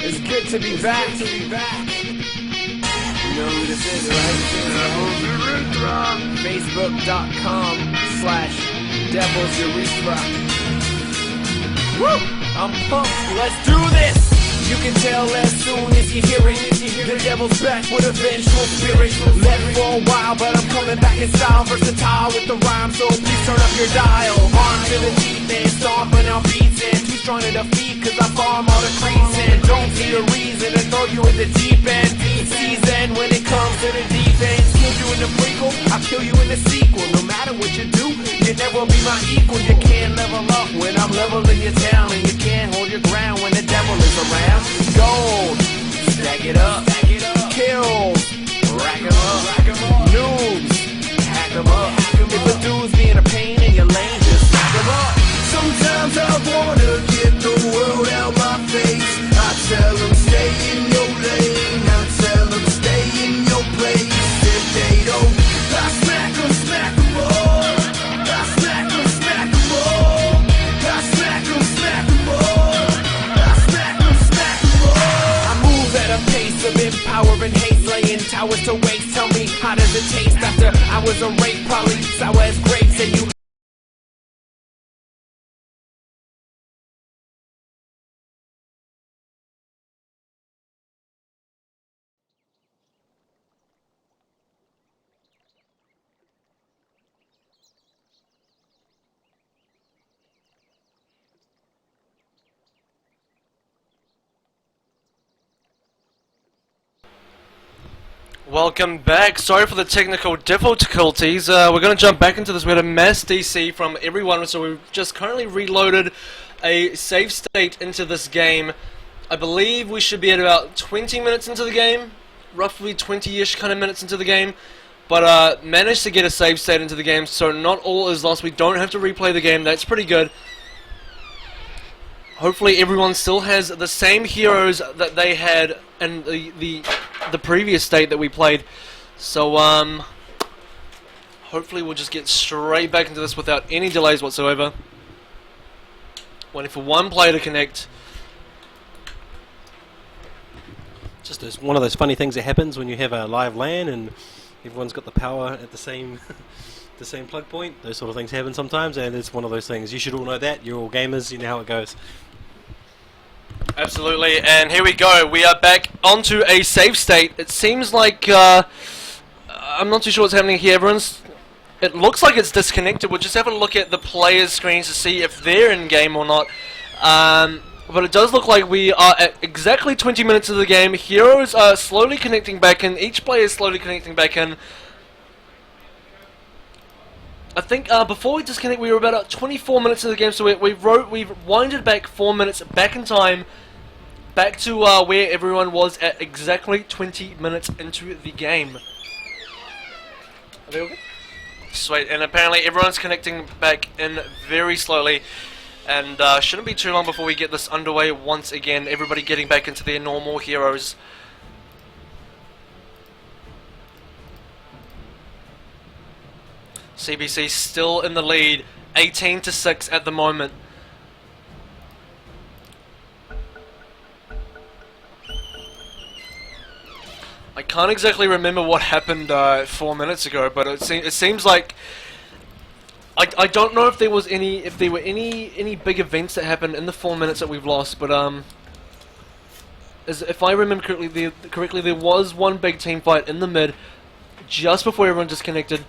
It's good to be back. You know who this is, right? Facebook.com/DevilsUrethra. Woo! I'm pumped. Let's do this! You can tell as soon as you hear it. The devil's back with a vengeful spirit. Left for a while, but I'm coming back in style. Versatile with the rhyme, so please turn up your dial. Arm to the deep end, stomping out beats in. Too strong to defeat, cause I farm all the creeps in. Don't see a reason to throw you in the deep end. Season when it comes to the defense. Kill you in the prequel, I'll kill you in the sequel. No matter what you do, you never be my equal. You can't level up when I'm leveling your town. And you can't hold your ground when the devil is around. Gold, stack it up, kills, rack 'em up, noobs, hack 'em up. If a dude's being a pain in your lane, just stack 'em up. Sometimes I wanna get the world out my face. I tell 'em stay in your lane, I tell 'em stay in your place. If they don't, I smack 'em more. I smack 'em more. I smack 'em more. I smack 'em more. I move at a pace of empower and haste, laying towers to waste. Tell me, how does it taste after hours of rape? Probably sour as grapes, and you Welcome back. Sorry for the technical difficulties. We're going to jump back into this. We had a mass DC from everyone, so we've just currently reloaded a save state into this game. I believe we should be at about 20 minutes into the game, roughly 20-ish kind of minutes into the game, but managed to get a save state into the game, so not all is lost. We don't have to replay the game. That's pretty good. Hopefully everyone still has the same heroes that they had in the previous state that we played. So hopefully we'll just get straight back into this without any delays whatsoever. Waiting for one player to connect. Just one of those funny things that happens when you have a live LAN and everyone's got the power at the same the same plug point. Those sort of things happen sometimes, and it's one of those things. You should all know that. You're all gamers. You know how it goes. Absolutely, and here we go. We are back onto a save state. It seems like I'm not too sure what's happening here. It looks like it's disconnected. We'll just have a look at the players' screens to see if they're in game or not. But it does look like we are at exactly 20 minutes of the game. Heroes are slowly connecting back in. Each player is slowly connecting back in. I think before we disconnect, we were about 24 minutes into the game, so we've winded back 4 minutes back in time, back to where everyone was at exactly 20 minutes into the game. Are they all good? Sweet, and apparently everyone's connecting back in very slowly, and shouldn't be too long before we get this underway once again. Everybody getting back into their normal heroes. CBC still in the lead, 18-6 at the moment. I can't exactly remember what happened 4 minutes ago, but it seems like I don't know if there was any big events that happened in the 4 minutes that we've lost, but if I remember correctly, there was one big team fight in the mid just before everyone disconnected.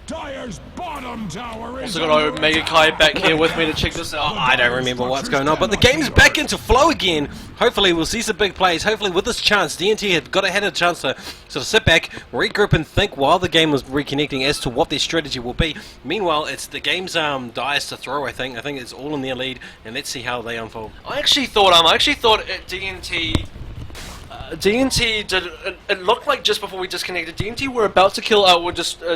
Dire's bottom tower is Also got Omega Kai back here with me to check this out. I don't remember what's going on, but the game's back into flow again. Hopefully we'll see some big plays. Hopefully with this chance, DNT had a chance to sort of sit back, regroup and think while the game was reconnecting as to what their strategy will be. Meanwhile, it's the game's Dire's to throw, I think. I think it's all in their lead, and let's see how they unfold. I actually thought DNT did. It looked like just before we disconnected, DNT were about to kill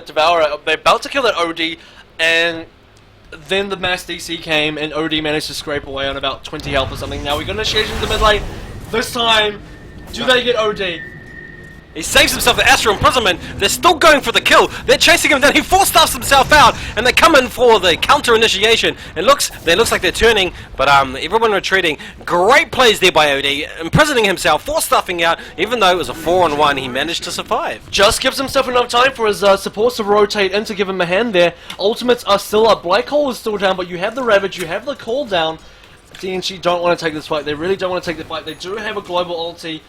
Devour. They're about to kill that OD, and then the mass DC came, and OD managed to scrape away on about 20 health or something. Now we're going to initiate into the mid lane. This time, do they get OD? He saves himself the Astral Imprisonment. They're still going for the kill. They're chasing him down. He force-stuffs himself out, and they come in for the counter-initiation. It looks like they're turning, but everyone retreating. Great plays there by OD, imprisoning himself, force-stuffing out. Even though it was a 4-on-1, he managed to survive. Just gives himself enough time for his supports to rotate in to give him a hand there. Ultimates are still up. Black Hole is still down, but you have the Ravage, you have the Call down. DNT don't want to take this fight. They really don't want to take the fight. They do have a global ulti.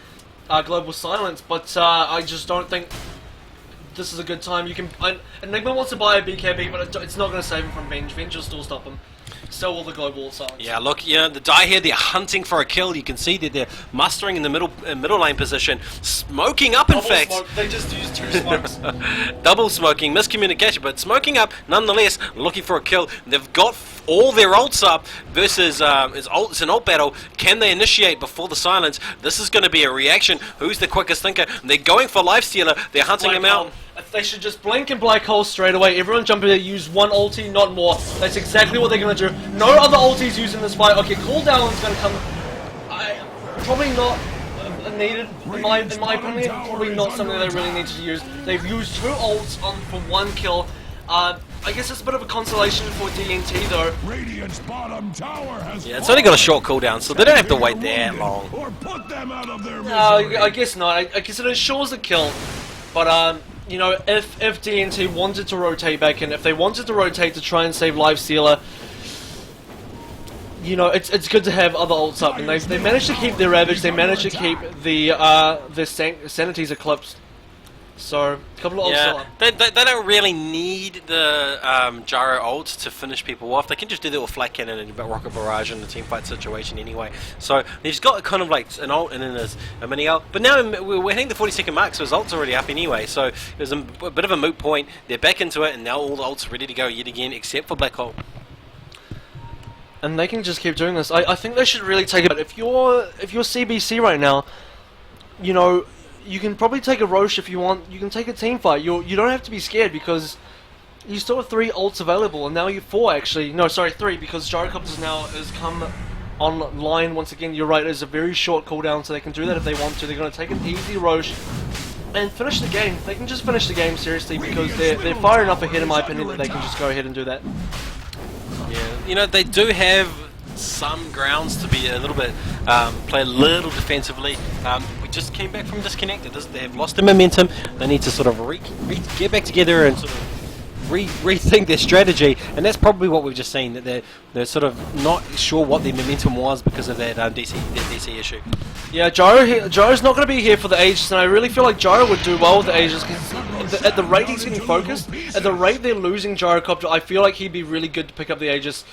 Global silence, but I just don't think this is a good time. Enigma wants to buy a BKB, but it's not going to save him from Venge. Venge will still stop him. So will the global silence. Yeah, look, the Die here, they're hunting for a kill. You can see that they're mustering in the middle lane position, smoking up. In fact, smoke. They just used 2 smokes. Double smoking, miscommunication, but smoking up nonetheless, looking for a kill. They've got all their ults up versus it's an ult battle. Can they initiate before the silence? This is going to be a reaction. Who's the quickest thinker? They're going for Lifestealer. They're hunting him out. They should just blink and Black Hole straight away. Everyone jump in there, use one ulti, not more. That's exactly what they're going to do. No other ultis used in this fight. Okay, cooldown's going to come. Probably not needed, in my opinion. Probably not something they really need to use. They've used 2 ults for 1 kill. I guess it's a bit of a consolation for DNT though. Radiant's bottom tower has Yeah, it's only got a short cooldown, so they don't have to wait that long. or put them out of their No, I guess not. I guess it ensures a kill. But you know, if DNT wanted to rotate back in, if they wanted to rotate to try and save Lifestealer, you know, it's good to have other ults up, and they managed to keep their Ravage, they managed to keep their Sanity's Eclipse. So, a couple of ults Yeah, up. they don't really need the Gyro ult to finish people off. They can just do that with Flat Cannon and Rocket Barrage in the teamfight situation anyway. So they've got kind of like an ult and then there's a mini ult. But now we're hitting the 40-second mark, so his ult's already up anyway. So there's a bit of a moot point. They're back into it, and now all the ults are ready to go yet again, except for Black Hole. And they can just keep doing this. I think they should really take it. But if you're CBC right now, you know, you can probably take a Roche if you want. You can take a team fight. You don't have to be scared because you still have 3 ults available, and now you're 4 actually. No, sorry, 3 because Gyrocopters now has come online once again. You're right. It's a very short cooldown, so they can do that if they want to. They're going to take an easy Roche and finish the game. They can just finish the game seriously because they're far enough ahead, in my opinion, that they can just go ahead and do that. Yeah, you know, they do have some grounds to be a little bit play a little defensively. We just came back from disconnected. They have lost the momentum. They need to sort of get back together and sort of rethink their strategy, and that's probably what we've just seen, that they're sort of not sure what their momentum was because of that DC issue. Yeah, Gyro's not going to be here for the Aegis, and I really feel like Gyro would do well with the Aegis because at the rate he's getting focused, at the rate they're losing Gyrocopter, I feel like he'd be really good to pick up the Aegis.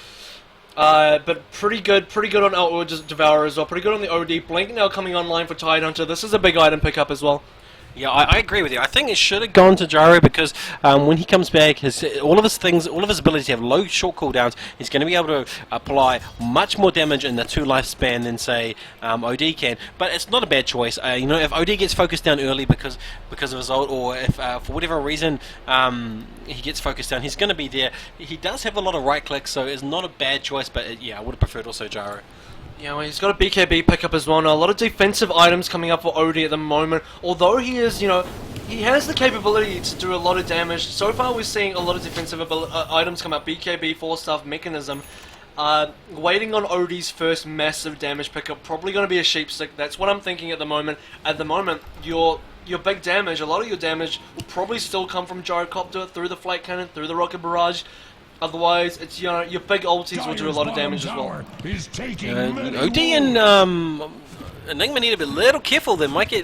But pretty good on just Devour as well. Pretty good on the OD. Blink now coming online for Tidehunter. This is a big item pickup as well. Yeah, I agree with you. I think it should have gone to Gyro because when he comes back, all of his abilities have low short cooldowns. He's going to be able to apply much more damage in the 2 lifespan than say OD can. But it's not a bad choice. If OD gets focused down early because of his ult, or if for whatever reason he gets focused down, he's going to be there. He does have a lot of right clicks, so it's not a bad choice. But yeah, I would have preferred also Gyro. Yeah, well, he's got a BKB pickup as well now. A lot of defensive items coming up for OD at the moment. Although he is, he has the capability to do a lot of damage. So far, we're seeing a lot of defensive items come up. BKB, 4-staff, Mechanism. Waiting on OD's first massive damage pickup. Probably going to be a sheep stick. That's what I'm thinking at the moment. At the moment, your big damage, a lot of your damage will probably still come from Gyrocopter, through the Flight Cannon, through the Rocket Barrage. Otherwise, it's your big ultis will do a lot of damage as well. OD and Enigma need to be a little careful. They might be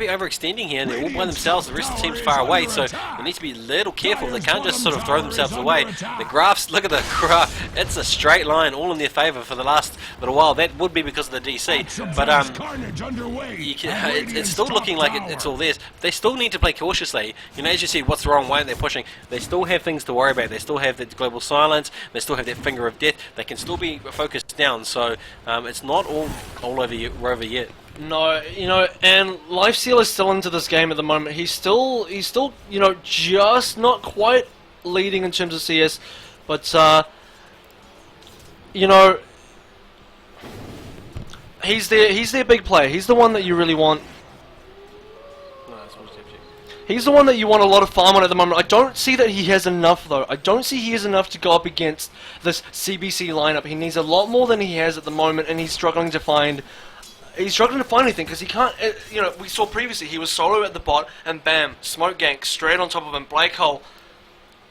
overextending here, and they're all by themselves. The rest of the team's far away, so they need to be a little careful. They can't just sort of throw themselves away. The graphs, look at the graph. It's a straight line, all in their favour for the last little while. That would be because of the DC, but it's still looking like it's all theirs. They still need to play cautiously. As you see, what's the wrong way they're pushing. They still have things to worry about. They still have the global silence. They still have that finger of death. They can still be focused down. So it's not all over yet. No, and Lifesteal is still into this game at the moment. He's still, just not quite leading in terms of CS, but he's their big player. He's the one that you really want. He's the one that you want a lot of farm on at the moment. I don't see that he has enough, though. I don't see he has enough to go up against this CBC lineup. He needs a lot more than he has at the moment, and he's struggling to find anything because he can't. We saw previously he was solo at the bot, and bam, smoke gank straight on top of him. Black hole,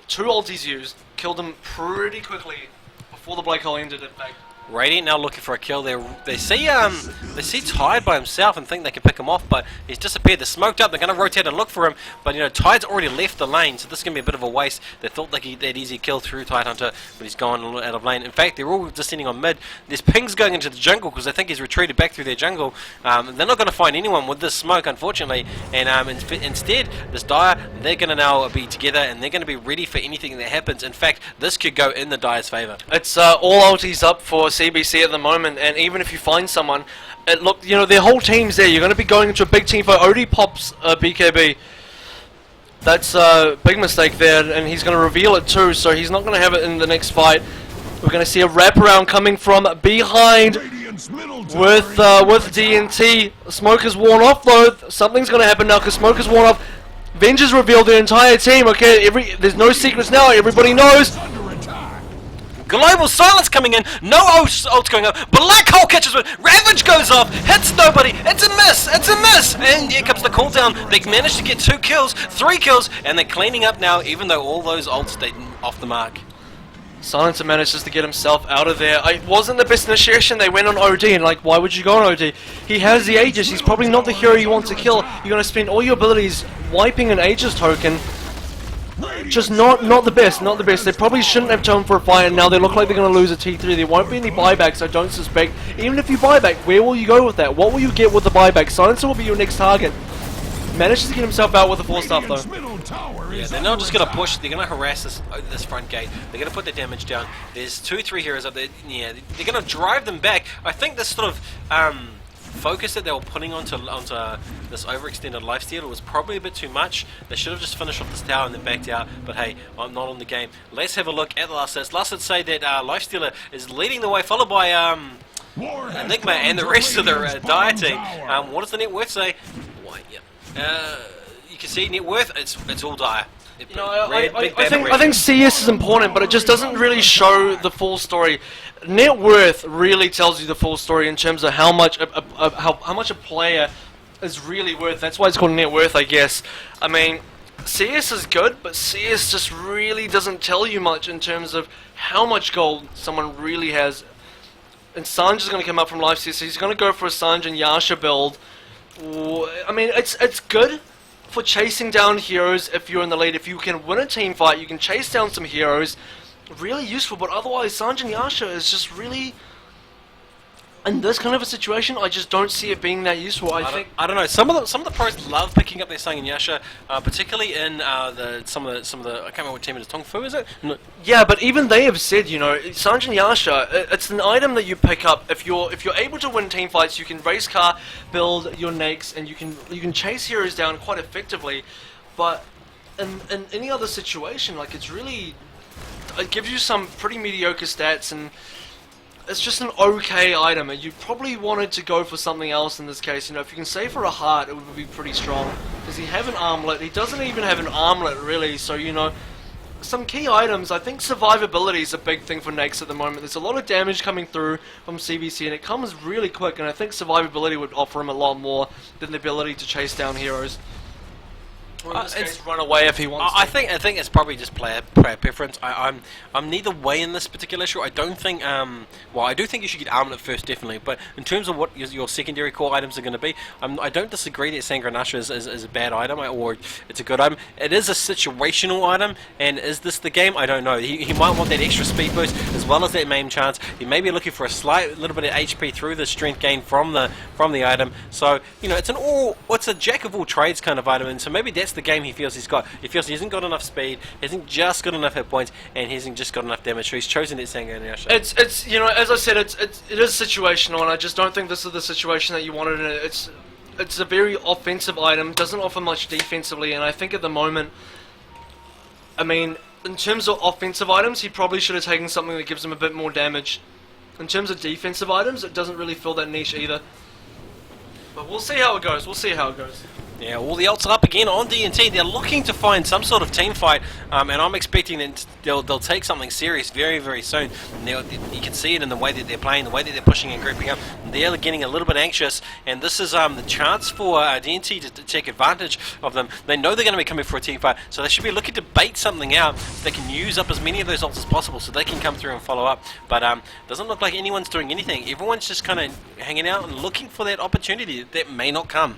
2 ultis used, killed him pretty quickly before the black hole ended. In fact, Radiant now looking for a kill. They see Tide by himself and think they can pick him off, but he's disappeared. They're smoked up. They're going to rotate and look for him, but Tide's already left the lane, so this is going to be a bit of a waste. They thought they'd easy kill through Tidehunter, but he's gone out of lane. In fact, they're all descending on mid. There's pings going into the jungle because they think he's retreated back through their jungle. They're not going to find anyone with this smoke, unfortunately, and instead, this Dire, they're going to now be together and they're going to be ready for anything that happens. In fact, this could go in the Dire's favour. It's all ultis up for CBC at the moment, and even if you find someone, their whole team's there. You're going to be going into a big team fight. OD pops BKB. That's a big mistake there, and he's going to reveal it too, so he's not going to have it in the next fight. We're going to see a wraparound coming from behind with DNT. Smoke is worn off though. Something's going to happen now because Smoke is worn off. Venge's revealed the entire team. Okay, there's no secrets now. Everybody knows. Global silence coming in, no ult going up, Black Hole catches one, Ravage goes off, hits nobody, it's a miss, and here comes the cooldown. They managed to get 2 kills, 3 kills, and they're cleaning up now, even though all those ults stayed off the mark. Silencer manages to get himself out of there. It wasn't the best initiation. They went on OD, and why would you go on OD? He has the Aegis. He's probably not the hero you want to kill. You're going to spend all your abilities wiping an Aegis token. Just not the best, not the best. They probably shouldn't have turned for a fight, and now they look like they're going to lose a T3. There won't be any buybacks, I don't suspect. Even if you buy back, where will you go with that? What will you get with the buyback? Silencer will be your next target. Manages to get himself out with the 4-staff though. Yeah, they're not just going to push, they're going to harass this front gate. They're going to put their damage down. There's 2-3 heroes up there. Yeah, they're going to drive them back. I think this sort of focus that they were putting onto this overextended lifesteal was probably a bit too much. They should have just finished off this tower and then backed out, but hey, I'm not on the game. Let's have a look at the last sets. Last sets say that lifestealer is leading the way, followed by Enigma and the rest of the Dire team. What does the net worth say? Why, yeah. You can see net worth, it's all Dire. I think CS is important, but it just doesn't really show the full story. Net worth really tells you the full story in terms of how much a player is really worth. That's why it's called net worth, I guess. I mean, CS is good, but CS just really doesn't tell you much in terms of how much gold someone really has. And Sanj is going to come up from live CS, so he's going to go for a Sanj and Yasha build. I mean, it's good for chasing down heroes if you're in the lead. If you can win a team fight, you can chase down some heroes. Really useful, but otherwise Sanj and Yasha is just really in this kind of a situation, I just don't see it being that useful. I think I don't know. Some of the pros love picking up their Sang and Yasha, particularly in some of the I can't remember what team it is. Tong Fu, is it? No. yeah, but even they have said, you know, Sanjin Yasha, it's an item that you pick up if you're able to win team fights. You can race car, build your nakes, and you can chase heroes down quite effectively. But in any other situation, like it gives you some pretty mediocre stats, and it's just an okay item, and you probably wanted to go for something else in this case. You know, if you can save for a heart, it would be pretty strong. Does he have an armlet? He doesn't even have an armlet, really, so, you know, some key items. I think survivability is a big thing for Nakes at the moment. There's a lot of damage coming through from CBC, and it comes really quick, and I think survivability would offer him a lot more than the ability to chase down heroes. Or in this case, run away if he wants to. I think it's probably just player preference. I'm neither way in this particular issue. I don't think well, I do think you should get armlet first, definitely. But in terms of what your secondary core items are going to be, I don't disagree that Sangranasha is a bad item or it's a good item. It is a situational item, and is this the game? I don't know. He might want that extra speed boost as well as that main chance. He may be looking for a little bit of HP through the strength gain from the item. So, you know, it's a jack of all trades kind of item, and so maybe that's the game he feels he's got. He feels he hasn't got enough speed, he hasn't just got enough hit points, and he hasn't just got enough damage, so he's chosen that Sangranasha. It's you know, as I said, it is situational, and I just don't think this is the situation that you wanted in it. It's a very offensive item, doesn't offer much defensively, and I think at the moment, I mean, in terms of offensive items, he probably should have taken something that gives him a bit more damage. In terms of defensive items, it doesn't really fill that niche either. But we'll see how it goes. We'll see how it goes. Yeah, all the ults are up again on DNT. They're looking to find some sort of team fight, and I'm expecting that they'll take something serious very, very soon. And you can see it in the way that they're playing, the way that they're pushing and grouping up. They're getting a little bit anxious, and this is the chance for DNT to take advantage of them. They know they're going to be coming for a team fight, so they should be looking to bait something out so they can use up as many of those ults as possible so they can come through and follow up. But doesn't look like anyone's doing anything. Everyone's just kind of hanging out and looking for that opportunity that may not come.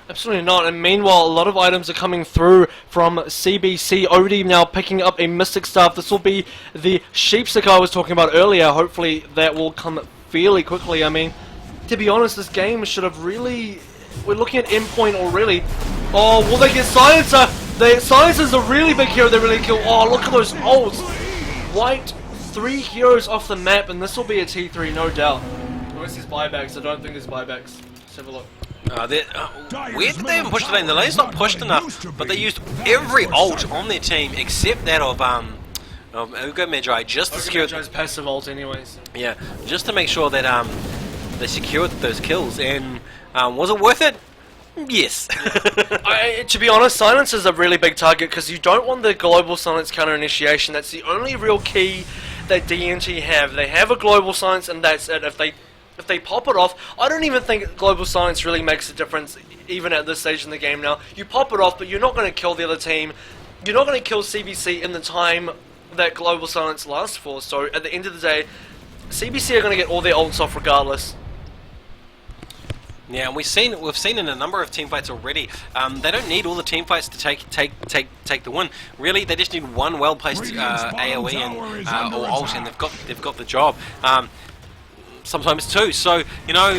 Absolutely not, and meanwhile a lot of items are coming through from CBC, already now picking up a Mystic Staff. This will be the Sheepstick I was talking about earlier. Hopefully that will come fairly quickly. I mean, to be honest, this game should have really... We're looking at endpoint already. Oh, will they get Silencer? Silencer's a really big hero they really kill. Oh, look at those ults. Wiped 3 heroes off the map, and this will be a T3, no doubt. Where's his buybacks? I don't think there's buybacks. Let's have a look. Where did they even push the lane? The lane's not pushed enough, but they used every ult on their team except that of Ugo Magi just to secure Magi's passive ult anyways. Yeah, just to make sure that they secured those kills. And was it worth it? Yes. To be honest, silence is a really big target because you don't want the global silence counter initiation. That's the only real key that DNT have. They have a global silence, and that's it. If they pop it off, I don't even think global silence really makes a difference, even at this stage in the game now. You pop it off, but you're not going to kill the other team. You're not going to kill CBC in the time that global silence lasts for. So at the end of the day, CBC are going to get all their ults off regardless. Yeah, and we've seen in a number of team fights already. They don't need all the team fights to take the win. Really, they just need one well-placed AOE and or ult, and they've got the job. Sometimes two. So you know,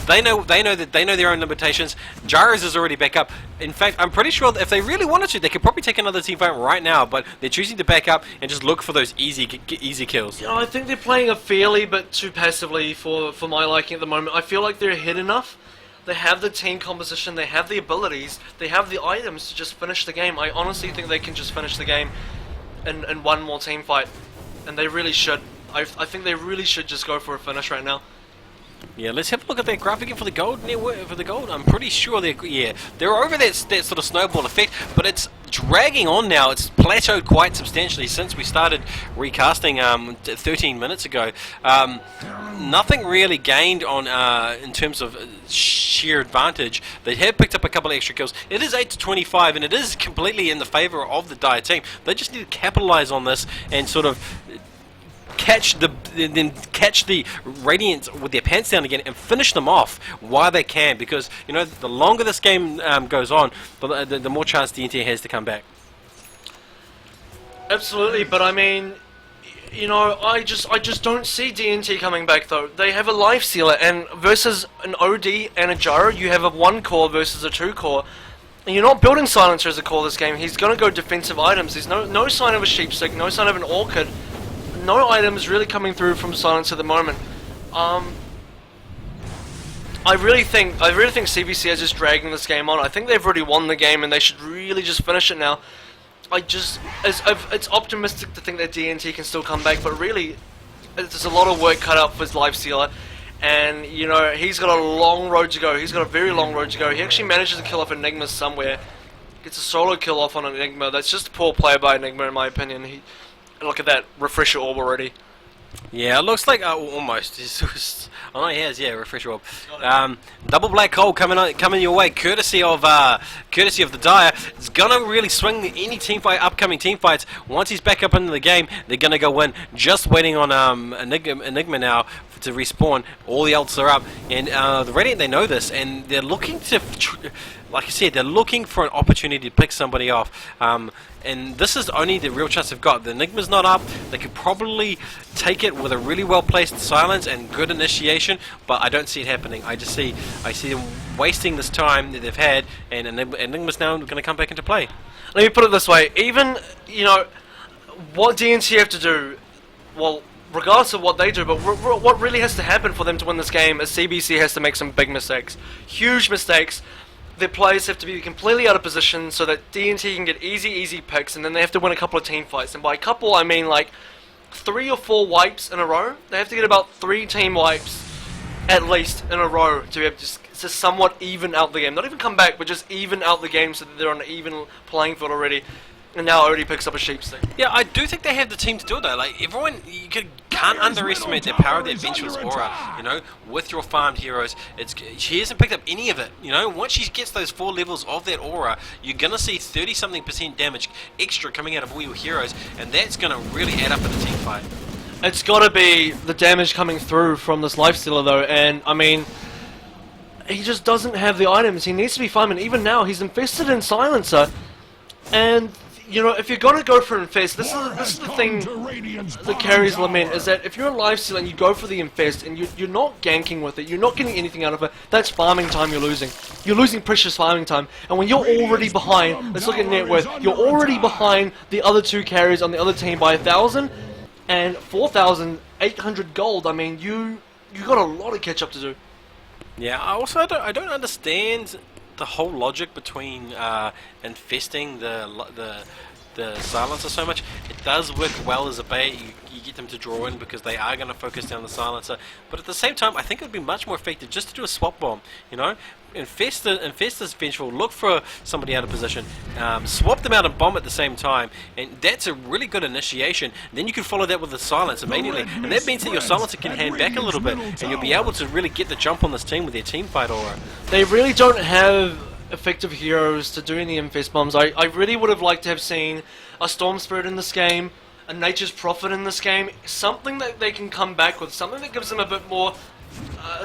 they know their own limitations. Jairus is already back up. In fact, I'm pretty sure that if they really wanted to, they could probably take another team fight right now. But they're choosing to back up and just look for those easy kills. You know, I think they're playing a fairly bit too passively for my liking at the moment. I feel like they're ahead enough. They have the team composition, they have the abilities, they have the items to just finish the game. I honestly think they can just finish the game in one more team fight, and they really should. I think they really should just go for a finish right now. Yeah, let's have a look at that graph again for the gold. For the gold, I'm pretty sure they're over that sort of snowball effect, but it's dragging on now. It's plateaued quite substantially since we started recasting 13 minutes ago. Nothing really gained on in terms of sheer advantage. They have picked up a couple of extra kills. It is 8-25, and it is completely in the favor of the Dire team. They just need to capitalize on this and sort of catch the Radiant with their pants down again and finish them off while they can, because you know the longer this game goes on, the more chance DNT has to come back. Absolutely, but I mean, you know, I just don't see DNT coming back though. They have a life sealer, and versus an OD and a Gyro, you have a 1 core versus a 2 core. And you're not building Silencer as a core this game. He's gonna go defensive items. There's no sign of a Sheepstick, no sign of an Orchid. No items really coming through from Silencer at the moment. I really think CBC is just dragging this game on. I think they've already won the game and they should really just finish it now. It's optimistic to think that DNT can still come back, but really, there's a lot of work cut out for his life sealer, and you know he's got a long road to go. He's got a very long road to go. He actually manages to kill off Enigma somewhere, gets a solo kill off on Enigma. That's just a poor play by Enigma in my opinion. Look at that refresher orb already. Yeah, it looks like almost. Oh no, he has, yeah, refresher orb. Double black hole coming your way, courtesy of the Dire. It's gonna really swing any upcoming team fights. Once he's back up into the game, they're gonna go win. Just waiting on Enigma now to respawn. All the ults are up, and the Radiant, they know this, and they're looking to, like I said, they're looking for an opportunity to pick somebody off. And this is only the real chance they've got. The Enigma's not up. They could probably take it with a really well placed silence and good initiation, but I don't see it happening. I see them wasting this time that they've had, and Enigma's now going to come back into play. Let me put it this way: even what DNT have to do, well, regardless of what they do, but what really has to happen for them to win this game is CBC has to make some big mistakes, huge mistakes. Their players have to be completely out of position so that DNT can get easy picks, and then they have to win a couple of team fights. And by a couple, I mean like 3 or 4 wipes in a row. They have to get about 3 team wipes at least in a row to be able to somewhat even out the game. Not even come back, but just even out the game so that they're on an even playing field already. And now already picks up a Sheepstick. Yeah, I do think they have the team to do it though. Like everyone, you can't underestimate the power of the Adventurous Aura. You know, with your farmed heroes, she hasn't picked up any of it. You know, once she gets those 4 levels of that aura, you're gonna see 30-something% damage extra coming out of all your heroes, and that's gonna really add up in the team fight. It's gotta be the damage coming through from this lifestealer though, and I mean, he just doesn't have the items. He needs to be farming. Even now, he's infested in Silencer, and you know, if you're gonna go for infest, this is the thing that carries Lament, is that if you're a lifestealer and you go for the infest and you're not ganking with it, you're not getting anything out of it, that's farming time you're losing. You're losing precious farming time, and when you're already behind, let's look at net worth, you're already behind the other 2 carriers on the other team by 1,000 and 4,800 gold. I mean, you got a lot of catch up to do. Yeah, I don't understand the whole logic between infesting the silencer so much. It does work well as a bait. You get them to draw in because they are going to focus down the silencer, but at the same time I think it would be much more effective just to do a swap bomb. You know, infest this vengeful, look for somebody out of position, swap them out and bomb at the same time, and that's a really good initiation. Then you can follow that with a silence immediately, and that means that your silencer can hand back a little bit, and you'll be able to really get the jump on this team with their team fight aura. They really don't have effective heroes to do any infest bombs. I really would have liked to have seen a Storm Spirit in this game, a Nature's Prophet in this game, something that they can come back with, something that gives them a bit more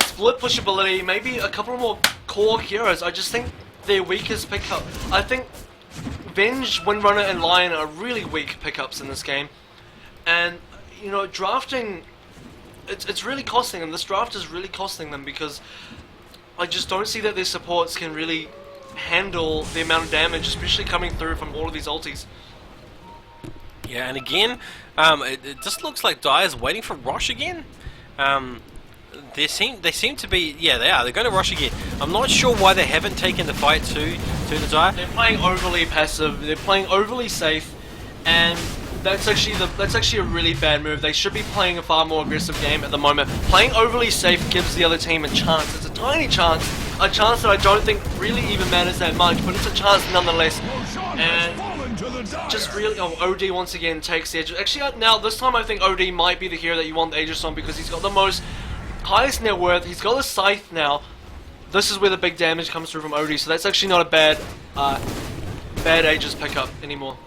split pushability, maybe a couple more core heroes. I just think their weakest pickup. I think Venge, Windrunner, and Lion are really weak pickups in this game, and you know, drafting, it's really costing them. This draft is really costing them because I just don't see that their supports can really handle the amount of damage, especially coming through from all of these ultis. Yeah, and again, it just looks like Dire's waiting for Rosh again. They seem to be, yeah, they are. They're going to Rosh again. I'm not sure why they haven't taken the fight to the Dire. They're playing overly passive. They're playing overly safe, and that's actually a really bad move. They should be playing a far more aggressive game at the moment. Playing overly safe gives the other team a chance. It's a tiny chance, a chance that I don't think really even matters that much, but it's a chance nonetheless. And just really, OD once again takes the edge. Actually, now this time I think OD might be the hero that you want the Aegis on because he's got the highest net worth. He's got the Scythe now. This is where the big damage comes through from OD, so that's actually not a bad Aegis pickup anymore.